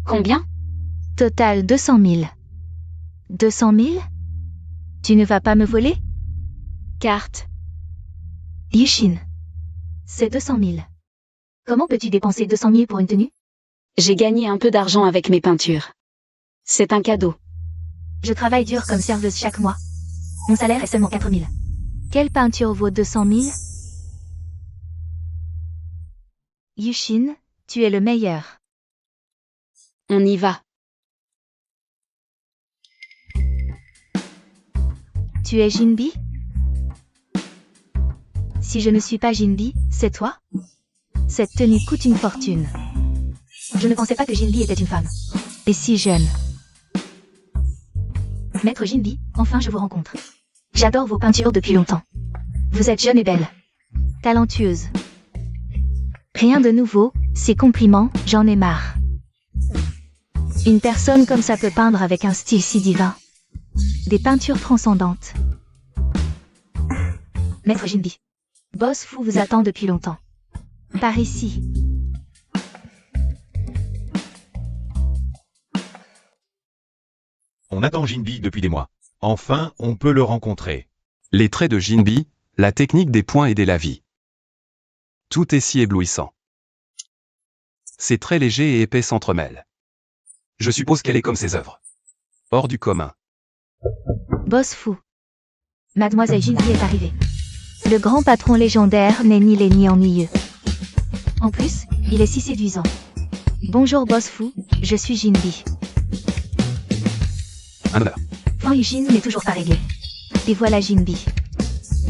Combien? Total 200 000. 200 000? Tu ne vas pas me voler? Carte. Yuxin. C'est 200 000. Comment peux-tu dépenser 200 000 pour une tenue? J'ai gagné un peu d'argent avec mes peintures. C'est un cadeau. Je travaille dur comme serveuse chaque mois. Mon salaire est seulement 4 000. Quelle peinture vaut 200 000? Yuxin, tu es le meilleur. On y va. Tu es Jinbi? Si je ne suis pas Jinbi, c'est toi? Cette tenue coûte une fortune. Je ne pensais pas que Jinbi était une femme. Et si jeune. Maître Jinbi, enfin je vous rencontre. J'adore vos peintures depuis longtemps. Vous êtes jeune et belle. Talentueuse. Rien de nouveau, ces compliments, j'en ai marre. Une personne comme ça peut peindre avec un style si divin. Des peintures transcendantes. Maître Jinbi. Boss Fu vous attend depuis longtemps. Par ici. On attend Jinbi depuis des mois. Enfin, on peut le rencontrer. Les traits de Jinbi, la technique des points et des lavis. Tout est si éblouissant. Ses traits légers et épais s'entremêlent. Je suppose qu'elle est comme ses œuvres. Hors du commun. Boss Fu. Mademoiselle Jinbi est arrivée. Le grand patron légendaire n'est ni laid ni ennuyeux. En plus, il est si séduisant. Bonjour Boss Fu, je suis Jinbi. Un honneur. Fan Yuxin n'est toujours pas réglé. Et voilà Jinbi.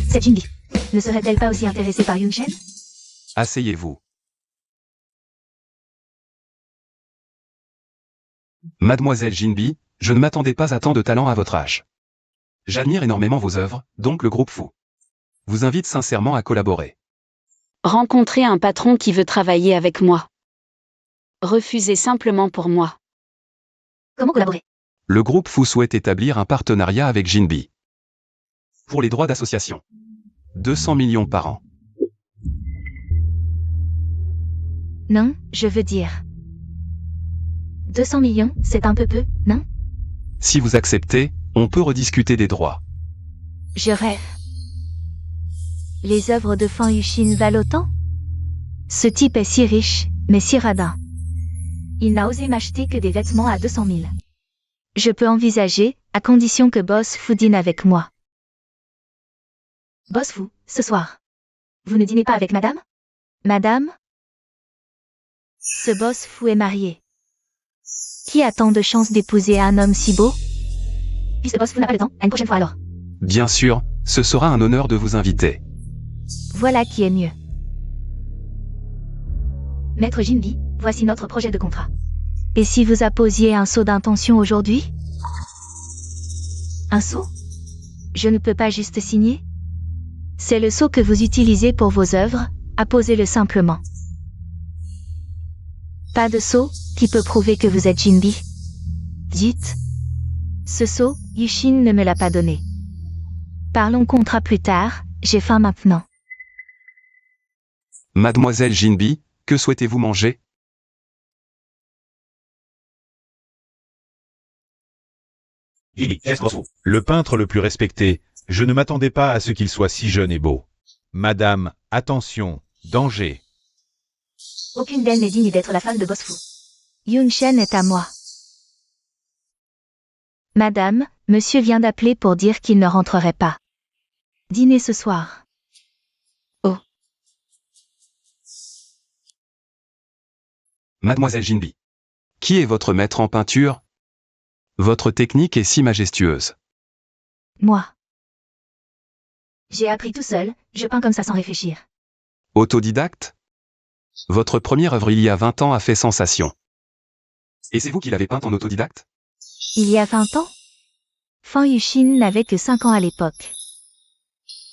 Cette Jinbi. Ne serait-elle pas aussi intéressée par Yunshen? Asseyez-vous. Mademoiselle Jinbi, je ne m'attendais pas à tant de talent à votre âge. J'admire énormément vos œuvres, donc le groupe Fu vous invite sincèrement à collaborer. Rencontrer un patron qui veut travailler avec moi. Refusez simplement pour moi. Comment collaborer? Le groupe Fu souhaite établir un partenariat avec Jinbi. Pour les droits d'association. 200 millions par an. Non, je veux dire. 200 millions, c'est un peu peu, non? Si vous acceptez, on peut rediscuter des droits. Je rêve. Les œuvres de Fan Yuxin valent autant? Ce type est si riche, mais si radin. Il n'a osé m'acheter que des vêtements à 200 000. Je peux envisager, à condition que Boss Fu dîne avec moi. Boss Fu, ce soir. Vous ne dînez pas avec madame? Madame? Ce Boss Fu est marié. Qui a tant de chances d'épouser un homme si beau? Puisque Boss Fu n'a pas le temps, à une prochaine fois alors. Bien sûr, ce sera un honneur de vous inviter. Voilà qui est mieux. Maître Jinbi, voici notre projet de contrat. Et si vous apposiez un sceau d'intention aujourd'hui? Un sceau? Je ne peux pas juste signer? C'est le sceau que vous utilisez pour vos œuvres, apposez-le simplement. Pas de sceau, qui peut prouver que vous êtes Jinbi? Dites. Ce sceau, Yushin ne me l'a pas donné. Parlons contrat plus tard, j'ai faim maintenant. Mademoiselle Jinbi, que souhaitez-vous manger? Le peintre le plus respecté, je ne m'attendais pas à ce qu'il soit si jeune et beau. Madame, attention, danger. Aucune d'elles n'est digne d'être la femme de Boss Fu. Yun Shen est à moi. Madame, monsieur vient d'appeler pour dire qu'il ne rentrerait pas. Dîner ce soir. Oh. Mademoiselle Jinbi. Qui est votre maître en peinture? Votre technique est si majestueuse. Moi. J'ai appris tout seul, je peins comme ça sans réfléchir. Autodidacte? Votre première œuvre il y a 20 ans a fait sensation. Et c'est vous qui l'avez peinte en autodidacte? Il y a 20 ans? Fan Yushin n'avait que 5 ans à l'époque.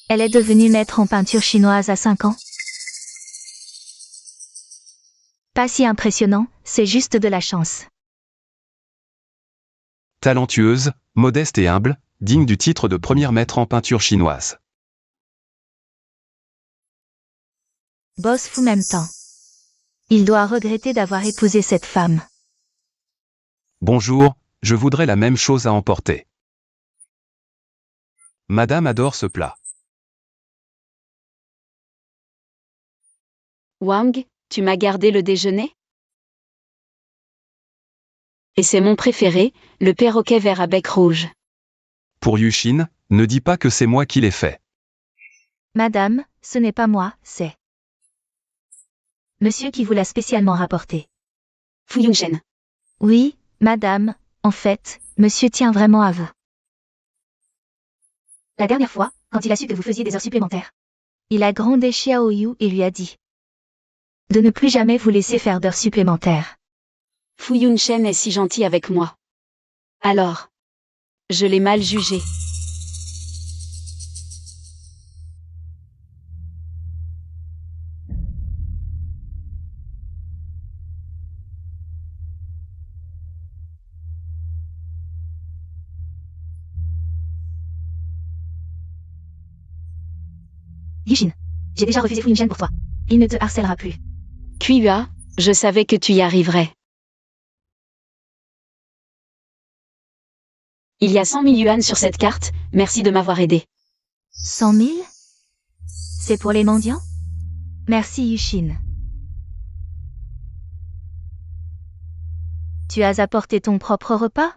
Elle est devenue maître en peinture chinoise à 5 ans. Pas si impressionnant, c'est juste de la chance. Talentueuse, modeste et humble, digne du titre de première maître en peinture chinoise. Boss Fu même temps. Il doit regretter d'avoir épousé cette femme. Bonjour, je voudrais la même chose à emporter. Madame adore ce plat. Wang, tu m'as gardé le déjeuner? Et c'est mon préféré, le perroquet vert à bec rouge. Pour Yushin, ne dis pas que c'est moi qui l'ai fait. Madame, ce n'est pas moi, c'est monsieur qui vous l'a spécialement rapporté. Fu Yunshen. Oui, madame, en fait, monsieur tient vraiment à vous. La dernière fois, quand il a su que vous faisiez des heures supplémentaires, il a grondé Xiao Yu et lui a dit de ne plus jamais vous laisser faire d'heures supplémentaires. Fu Yunshen est si gentil avec moi. Alors, je l'ai mal jugé. Yushin, j'ai déjà refusé Fu Yunshen pour toi. Il ne te harcèlera plus. Kuya, je savais que tu y arriverais. Il y a 100 000 yuan sur cette carte, merci de m'avoir aidé. 100 000? C'est pour les mendiants? Merci Yushin. Tu as apporté ton propre repas?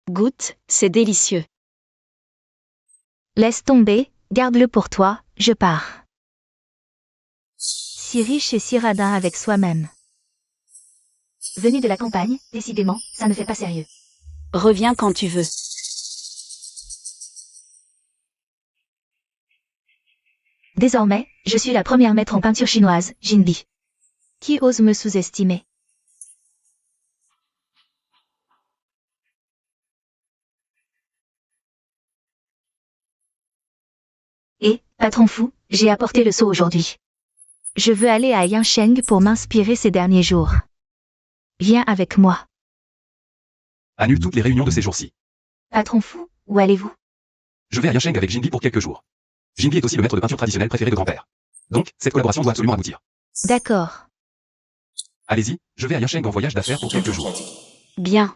Goûte, c'est délicieux. Laisse tomber, garde-le pour toi, je pars. Si riche et si radin avec soi-même. Venu de la campagne, décidément, ça ne fait pas sérieux. Reviens quand tu veux. Désormais, je suis la première maître en peinture chinoise, Jinbi. Qui ose me sous-estimer? Et, patron fou, j'ai apporté le sceau aujourd'hui. Je veux aller à Yansheng pour m'inspirer ces derniers jours. Viens avec moi. Annule toutes les réunions de ces jours-ci. Patron fou, où allez-vous? Je vais à Yansheng avec Jinbi pour quelques jours. Jinbi est aussi le maître de peinture traditionnel préféré de grand-père. Donc, cette collaboration doit absolument aboutir. D'accord. Allez-y, je vais à Yansheng en voyage d'affaires pour quelques jours. Bien.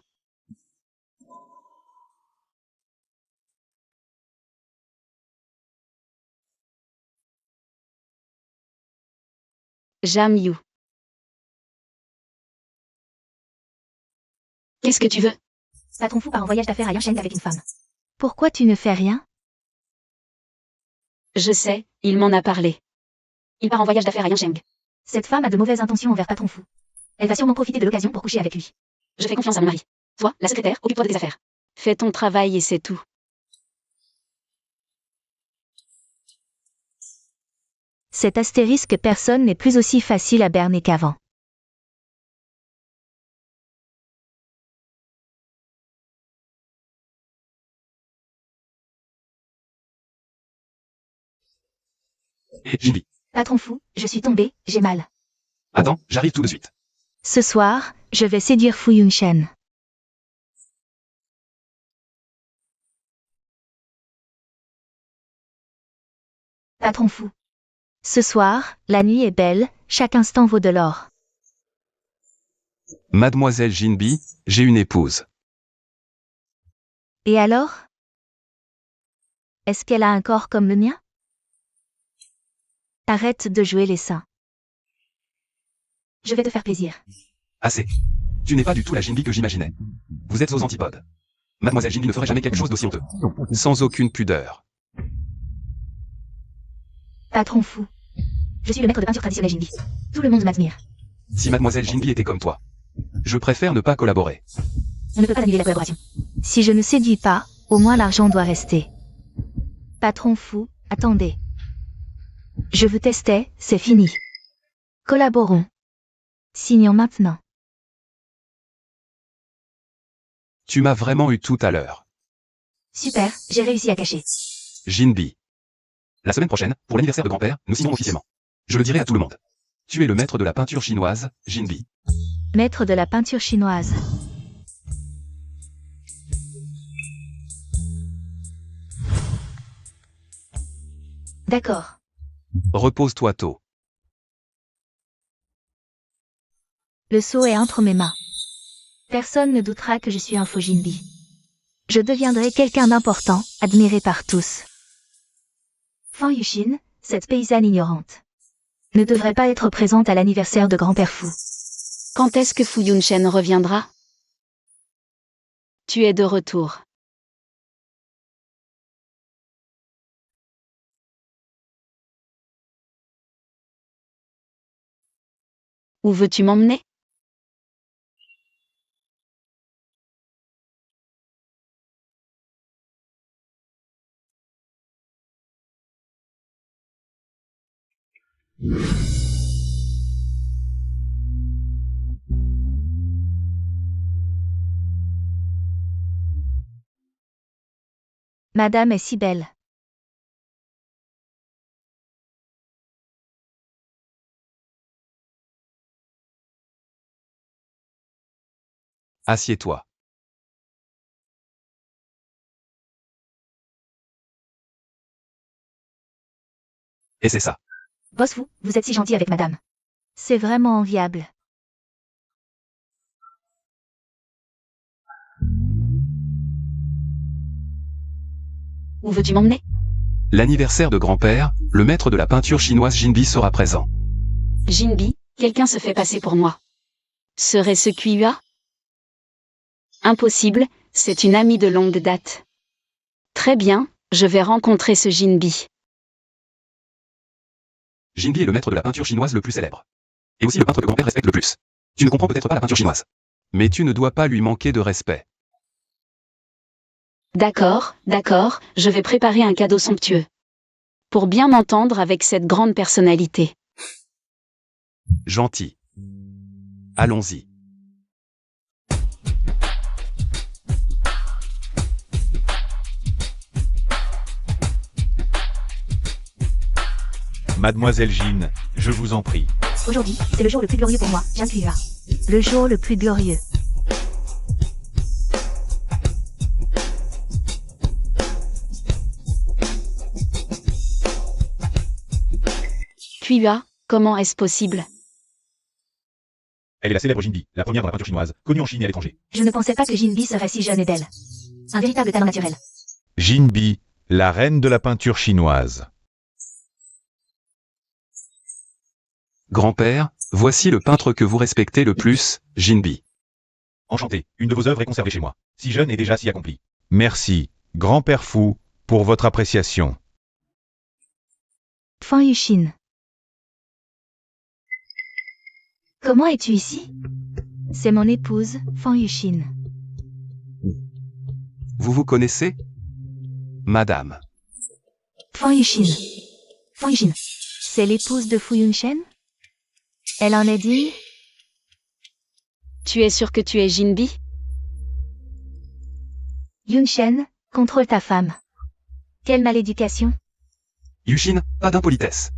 Jam Yu. Qu'est-ce que tu veux? Patron fou part en voyage d'affaires à Yancheng avec une femme. Pourquoi tu ne fais rien? Je sais, il m'en a parlé. Il part en voyage d'affaires à Yancheng. Cette femme a de mauvaises intentions envers Patron fou. Elle va sûrement profiter de l'occasion pour coucher avec lui. Je fais confiance à mon mari. Toi, la secrétaire, occupe-toi des affaires. Fais ton travail et c'est tout. Cet astérisque personne n'est plus aussi facile à berner qu'avant. Jinbi. Patron fou, je suis tombée, j'ai mal. Attends, j'arrive tout de suite. Ce soir, je vais séduire Fu Yunshen. Patron fou. Ce soir, la nuit est belle, chaque instant vaut de l'or. Mademoiselle Jinbi, j'ai une épouse. Et alors? Est-ce qu'elle a un corps comme le mien? Arrête de jouer les saints. Je vais te faire plaisir. Assez. Tu n'es pas du tout la Jinbi que j'imaginais. Vous êtes aux antipodes. Mademoiselle Jinbi ne ferait jamais quelque chose d'aussi honteux. Sans aucune pudeur. Patron fou. Je suis le maître de peinture traditionnelle Jinbi. Tout le monde m'admire. Si Mademoiselle Jinbi était comme toi. Je préfère ne pas collaborer. On ne peut pas annuler la collaboration. Si je ne séduis pas, au moins l'argent doit rester. Patron fou, attendez. Je vous testais, c'est fini. Collaborons. Signons maintenant. Tu m'as vraiment eu tout à l'heure. Super, j'ai réussi à cacher. Jinbi. La semaine prochaine, pour l'anniversaire de grand-père, nous signons officiellement. Je le dirai à tout le monde. Tu es le maître de la peinture chinoise, Jinbi. Maître de la peinture chinoise. D'accord. Repose-toi tôt. Le seau est entre mes mains. Personne ne doutera que je suis un faux Jinbi. Je deviendrai quelqu'un d'important, admiré par tous. Fan Yuxin, cette paysanne ignorante, ne devrait pas être présente à l'anniversaire de grand-père fou. Quand est-ce que Fu Yunshen reviendra? Tu es de retour. Où veux-tu m'emmener? Madame est si belle. Assieds-toi. Et c'est ça. Boss fou, vous êtes si gentil avec madame. C'est vraiment enviable. Où veux-tu m'emmener? L'anniversaire de grand-père, le maître de la peinture chinoise Jinbi sera présent. Jinbi, quelqu'un se fait passer pour moi. Serait-ce Kuya? Impossible, c'est une amie de longue date. Très bien, je vais rencontrer ce Jinbi. Jinbi est le maître de la peinture chinoise le plus célèbre. Et aussi le peintre que grand-père respecte le plus. Tu ne comprends peut-être pas la peinture chinoise. Mais tu ne dois pas lui manquer de respect. D'accord, d'accord, je vais préparer un cadeau somptueux. Pour bien m'entendre avec cette grande personnalité. Gentil. Allons-y. Mademoiselle Jean, je vous en prie. Aujourd'hui, c'est le jour le plus glorieux pour moi, j'inclus là. Le jour le plus glorieux. Kuya, comment est-ce possible? Elle est la célèbre Jinbi, la première dans la peinture chinoise, connue en Chine et à l'étranger. Je ne pensais pas que Jinbi serait si jeune et belle. Un véritable talent naturel. Jinbi, la reine de la peinture chinoise. Grand-père, voici le peintre que vous respectez le plus, Jinbi. Enchanté, une de vos œuvres est conservée chez moi. Si jeune et déjà si accomplie. Merci, grand-père fou, pour votre appréciation. Fan Yuxin. Comment es-tu ici? C'est mon épouse, Fan Yuxin. Vous vous connaissez? Madame. Fan Yuxin. Fan Yuxin. C'est l'épouse de Fu Yunshen? Elle en est digne? Tu es sûr que tu es Jinbi? Yunshen, contrôle ta femme. Quelle malédication? Yushin, pas d'impolitesse.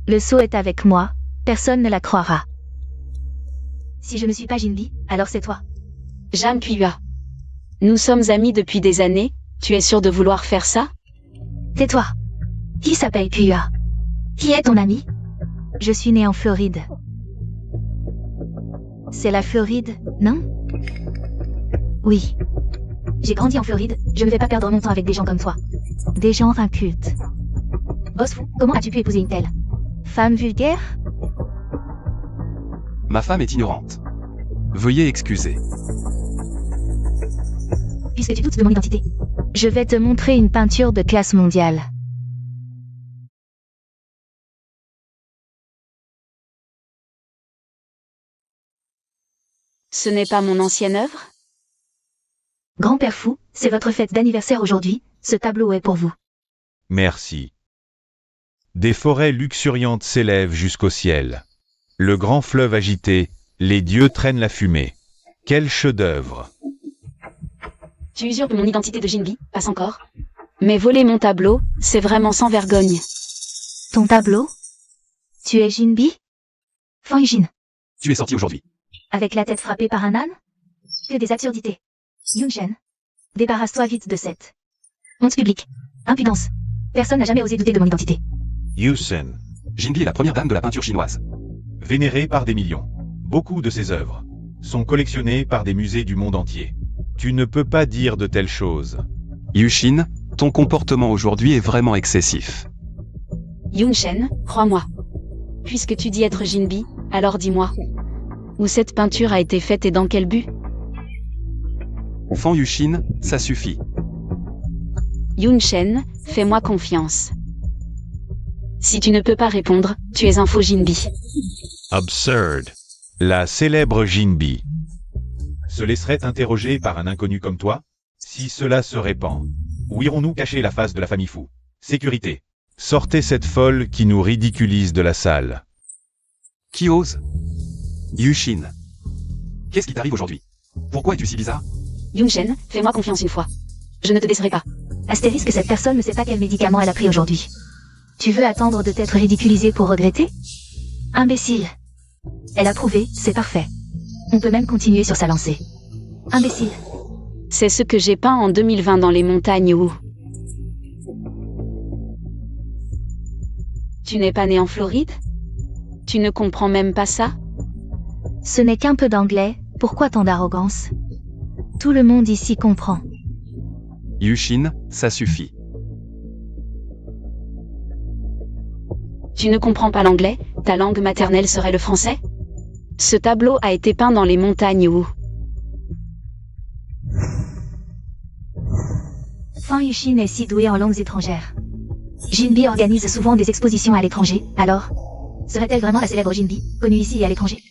Le sceau est avec moi, personne ne la croira. Si je ne suis pas Jinbi, alors c'est toi. Jam Puya. Nous sommes amis depuis des années, tu es sûr de vouloir faire ça? Tais-toi. Qui s'appelle Puya? Qui est ton ami? Je suis né en Floride. C'est la Floride, non? Oui. J'ai grandi en Floride, je ne vais pas perdre mon temps avec des gens comme toi. Des gens incultes. Boss fou, comment as-tu pu épouser une telle femme vulgaire? Ma femme est ignorante. Veuillez excuser. Puisque tu doutes de mon identité. Je vais te montrer une peinture de classe mondiale. Ce n'est pas mon ancienne œuvre? Grand-père fou, c'est votre fête d'anniversaire aujourd'hui, ce tableau est pour vous. Merci. Des forêts luxuriantes s'élèvent jusqu'au ciel. Le grand fleuve agité, les dieux traînent la fumée. Quel chef-d'œuvre! Tu usurpes mon identité de Jinbi, passe encore. Mais voler mon tableau, c'est vraiment sans vergogne. Ton tableau? Tu es Jinbi? Fan Yuxin. Tu es sorti aujourd'hui. Avec la tête frappée par un âne? Que des absurdités. Yunshen. Débarrasse-toi vite de cette honte publique. Impudence. Personne n'a jamais osé douter de mon identité. Yusen, Jinbi est la première dame de la peinture chinoise. Vénéré par des millions. Beaucoup de ses œuvres sont collectionnées par des musées du monde entier. tu ne peux pas dire de telles choses. Yushin, ton comportement aujourd'hui est vraiment excessif. Yunshen, crois-moi. Puisque tu dis être Jinbi, alors dis-moi. Où cette peinture a été faite et dans quel but? Fan Yushin, ça suffit. Yunshen, fais-moi confiance. Si tu ne peux pas répondre, tu es un faux Jinbi. Absurd. La célèbre Jinbi. Se laisserait interroger par un inconnu comme toi? Si cela se répand, où irons-nous cacher la face de la famille fou? Sécurité. Sortez cette folle qui nous ridiculise de la salle. Qui ose? Yushin. Qu'est-ce qui t'arrive aujourd'hui? Pourquoi es-tu si bizarre? Yunshen, fais-moi confiance une fois. Je ne te décerai pas. Astérisque, cette personne ne sait pas quel médicament elle a pris aujourd'hui. Tu veux attendre de t'être ridiculisé pour regretter? Imbécile. Elle a prouvé, c'est parfait. On peut même continuer sur sa lancée. Imbécile. C'est ce que j'ai peint en 2020 dans les montagnes où... Tu n'es pas né en Floride? Tu ne comprends même pas ça? Ce n'est qu'un peu d'anglais, pourquoi tant d'arrogance? Tout le monde ici comprend. Yushin, ça suffit. Tu ne comprends pas l'anglais? Ta langue maternelle serait le français? Ce tableau a été peint dans les montagnes où... Fan Yushin est si doué en langues étrangères. Jinbi organise souvent des expositions à l'étranger, alors serait-elle vraiment la célèbre Jinbi, connue ici et à l'étranger?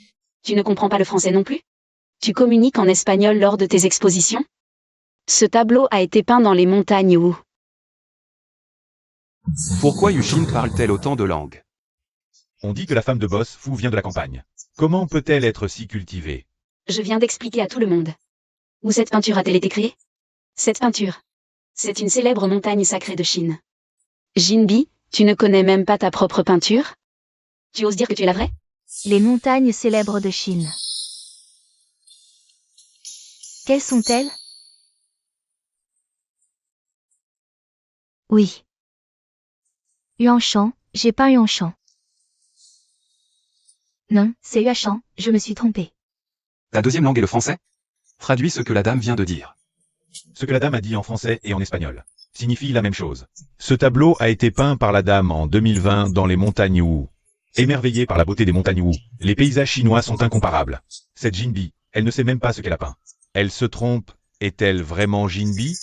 Tu ne comprends pas le français non plus? Tu communiques en espagnol lors de tes expositions? Ce tableau a été peint dans les montagnes où... Pourquoi Yushin parle-t-elle autant de langues? On dit que la femme de boss fou vient de la campagne. Comment peut-elle être si cultivée? Je viens d'expliquer à tout le monde. Où cette peinture a-t-elle été créée? Cette peinture. C'est une célèbre montagne sacrée de Chine. Jinbi, tu ne connais même pas ta propre peinture? Tu oses dire que tu es la vraie? Les montagnes célèbres de Chine. Quelles sont-elles? Oui. Yuanshan, j'ai pas Yuanshan. Non, c'est Yuanshan, je me suis trompée. Ta deuxième langue est le français? Traduis ce que la dame vient de dire. Ce que la dame a dit en français et en espagnol signifie la même chose. Ce tableau a été peint par la dame en 2020 dans les montagnes où... Émerveillée par la beauté des montagnes où les paysages chinois sont incomparables. Cette Jinbi, elle ne sait même pas ce qu'elle a peint. Elle se trompe, est-elle vraiment Jinbi?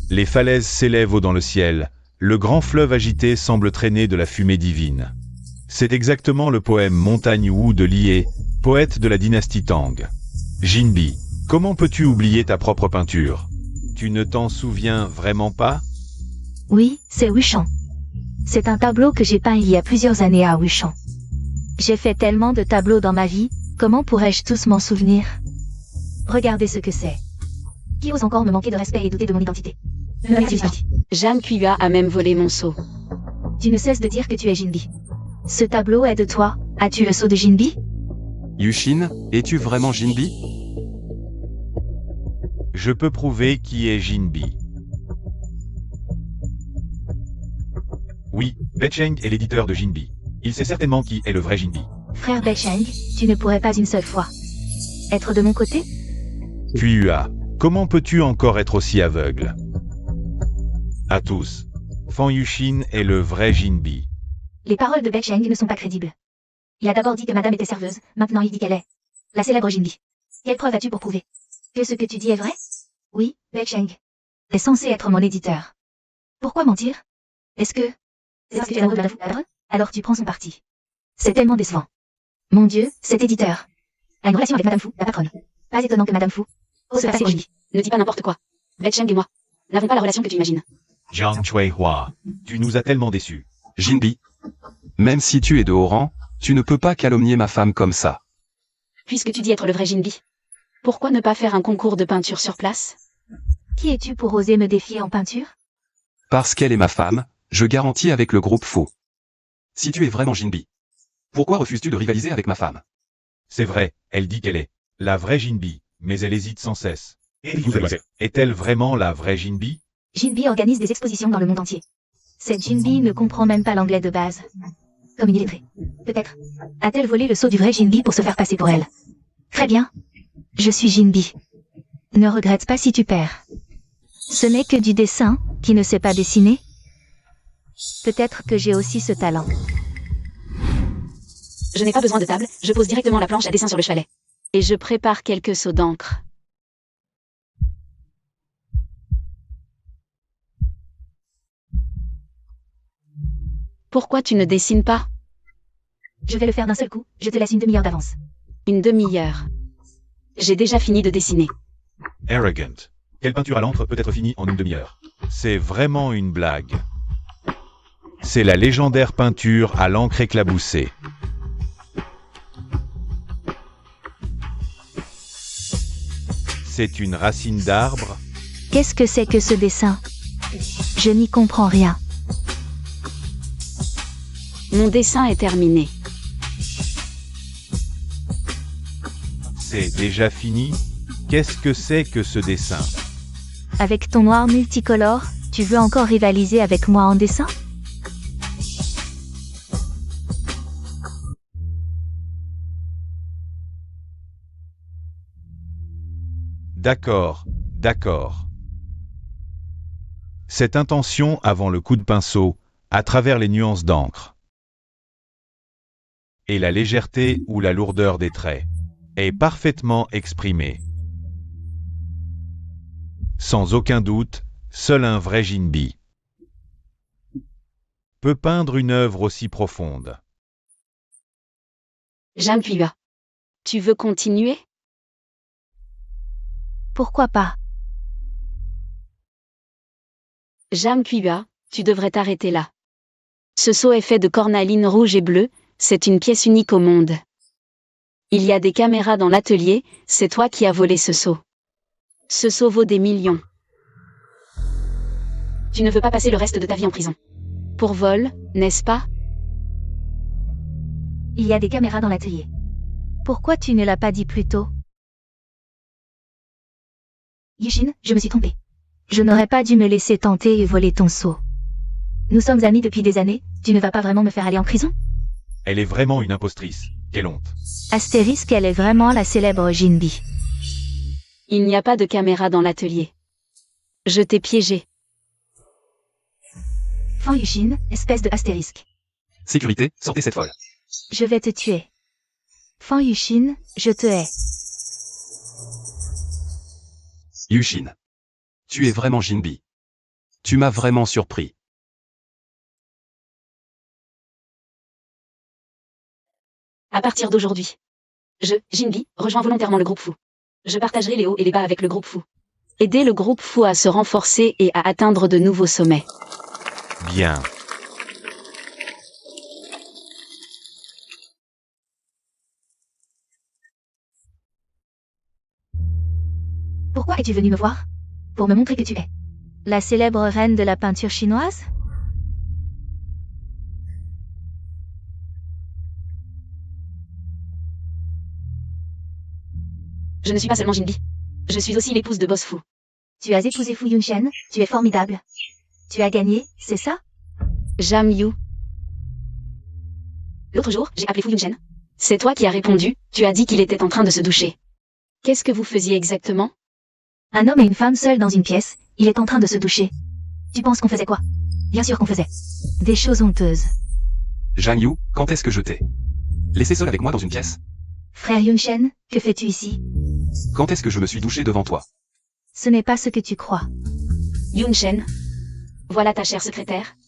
Les falaises s'élèvent haut dans le ciel, le grand fleuve agité semble traîner de la fumée divine. C'est exactement le poème Montagne Wu de Lié, poète de la dynastie Tang. Jinbi, comment peux-tu oublier ta propre peinture? Tu ne t'en souviens vraiment pas? Oui, c'est Wuchang. C'est un tableau que j'ai peint il y a plusieurs années à Wuchang. J'ai fait tellement de tableaux dans ma vie, comment pourrais-je tous m'en souvenir? Regardez ce que c'est. Qui ose encore me manquer de respect et douter de mon identité? Jeanne Kua a même volé mon seau. Tu ne cesses de dire que tu es Jinbi. Ce tableau est de toi, as-tu le sceau de Jinbi? Yushin, es-tu vraiment Jinbi? Je peux prouver qui est Jinbi. Oui, Becheng est l'éditeur de Jinbi. Il sait certainement qui est le vrai Jinbi. Frère Becheng, tu ne pourrais pas une seule fois être de mon côté? Kua, comment peux-tu encore être aussi aveugle? À tous, Fan Yushin est le vrai Jinbi. Les paroles de Becheng ne sont pas crédibles. Il a d'abord dit que madame était serveuse, maintenant il dit qu'elle est la célèbre Jinbi. Quelle preuve as-tu pour prouver que ce que tu dis est vrai? Oui, Becheng est censé être mon éditeur. Pourquoi mentir? Est-ce que c'est parce que tu es amoureux de Madame Fu? Alors tu prends son parti. C'est tellement décevant. Mon Dieu, cet éditeur a une relation avec Madame Fu, la patronne. Pas étonnant que Madame Fu ose se passer pour Jinbi. Ne dis pas n'importe quoi. Becheng et moi n'avons pas la relation que tu imagines. Jiang Chuehua, tu nous as tellement déçus. Jinbi. Même si tu es de haut rang, tu ne peux pas calomnier ma femme comme ça. Puisque tu dis être le vrai Jinbi, pourquoi ne pas faire un concours de peinture sur place? Qui es-tu pour oser me défier en peinture? Parce qu'elle est ma femme, je garantis avec le groupe Faux. Si tu es vraiment Jinbi, pourquoi refuses-tu de rivaliser avec ma femme? C'est vrai, elle dit qu'elle est la vraie Jinbi, mais elle hésite sans cesse. Est-elle vraiment la vraie Jinbi? Jinbi organise des expositions dans le monde entier. Cette Jinbi ne comprend même pas l'anglais de base. Comme une illettrée. Peut-être a-t-elle volé le sceau du vrai Jinbi pour se faire passer pour elle? Très bien. Je suis Jinbi. Ne regrette pas si tu perds. Ce n'est que du dessin, qui ne sait pas dessiner? Peut-être que j'ai aussi ce talent. Je n'ai pas besoin de table, je pose directement la planche à dessin sur le chalet. Et je prépare quelques seaux d'encre. Pourquoi tu ne dessines pas? Je vais le faire d'un seul coup, je te laisse une demi-heure d'avance. Une demi-heure. J'ai déjà fini de dessiner. Arrogant. Quelle peinture à l'encre peut être finie en une demi-heure? C'est vraiment une blague. C'est la légendaire peinture à l'encre éclaboussée. C'est une racine d'arbre? Qu'est-ce que c'est que ce dessin? Je n'y comprends rien. Mon dessin est terminé. C'est déjà fini? Qu'est-ce que c'est que ce dessin? Avec ton noir multicolore, tu veux encore rivaliser avec moi en dessin? D'accord, d'accord. Cette intention avant le coup de pinceau, à travers les nuances d'encre, et la légèreté ou la lourdeur des traits, est parfaitement exprimée. Sans aucun doute, seul un vrai Jinbi peut peindre une œuvre aussi profonde. Jeanne Kua. Tu veux continuer? Pourquoi pas? Jeanne Kua, tu devrais t'arrêter là. Ce seau est fait de cornaline rouge et bleue, c'est une pièce unique au monde. Il y a des caméras dans l'atelier, c'est toi qui as volé ce seau. Ce seau vaut des millions. Tu ne veux pas passer le reste de ta vie en prison. Pour vol, n'est-ce pas? Il y a des caméras dans l'atelier. Pourquoi tu ne l'as pas dit plus tôt? Yushin, je me suis trompée. Je n'aurais pas dû me laisser tenter et voler ton seau. Nous sommes amis depuis des années, tu ne vas pas vraiment me faire aller en prison? Elle est vraiment une impostrice. Quelle honte. Astérisque, elle est vraiment la célèbre Jinbi. Il n'y a pas de caméra dans l'atelier. Je t'ai piégé. Fan Yushin, espèce de astérisque. Sécurité, sortez cette folle. Je vais te tuer. Fan Yushin, je te hais. Yushin. Tu es vraiment Jinbi. Tu m'as vraiment surpris. À partir d'aujourd'hui, je, Jinbi, rejoins volontairement le groupe Fou. Je partagerai les hauts et les bas avec le groupe Fou. Aider le groupe Fou à se renforcer et à atteindre de nouveaux sommets. Bien. Pourquoi es-tu venu me voir? Pour me montrer que tu es la célèbre reine de la peinture chinoise? Je ne suis pas seulement Jinbi. Je suis aussi l'épouse de Boss Fou. Tu as épousé Fu Yunshen, tu es formidable. Tu as gagné, c'est ça? Jam Yu. L'autre jour, j'ai appelé Fu Yunshen. C'est toi qui as répondu, tu as dit qu'il était en train de se doucher. Qu'est-ce que vous faisiez exactement? Un homme et une femme seuls dans une pièce, il est en train de se doucher. Tu penses qu'on faisait quoi? Bien sûr qu'on faisait des choses honteuses. Zhang Yu, quand est-ce que je t'ai laissé seul avec moi dans une pièce? Frère Yunshen, que fais-tu ici? Quand est-ce que je me suis douché devant toi? Ce n'est pas ce que tu crois. Yunshen. Voilà ta chère secrétaire.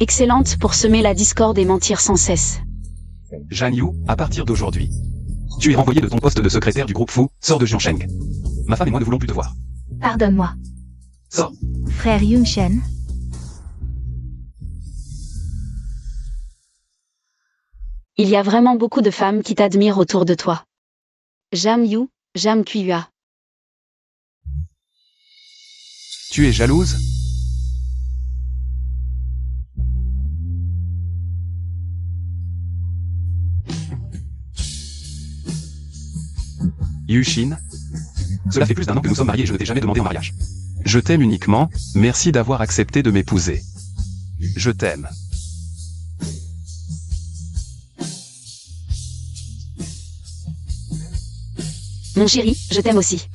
Excellente pour semer la discorde et mentir sans cesse. Zhang Yu, à partir d'aujourd'hui, tu es renvoyé de ton poste de secrétaire du groupe Fou, sors de Jiansheng. Ma femme et moi ne voulons plus te voir. Pardonne-moi. Sors. Frère Yunshen. Il y a vraiment beaucoup de femmes qui t'admirent autour de toi. Jam Yu, Jam Kuyua. Tu es jalouse? Yushin. Cela fait plus d'1 an que nous sommes mariés et je ne t'ai jamais demandé en mariage. Je t'aime uniquement, merci d'avoir accepté de m'épouser. Je t'aime. Mon chéri, je t'aime aussi.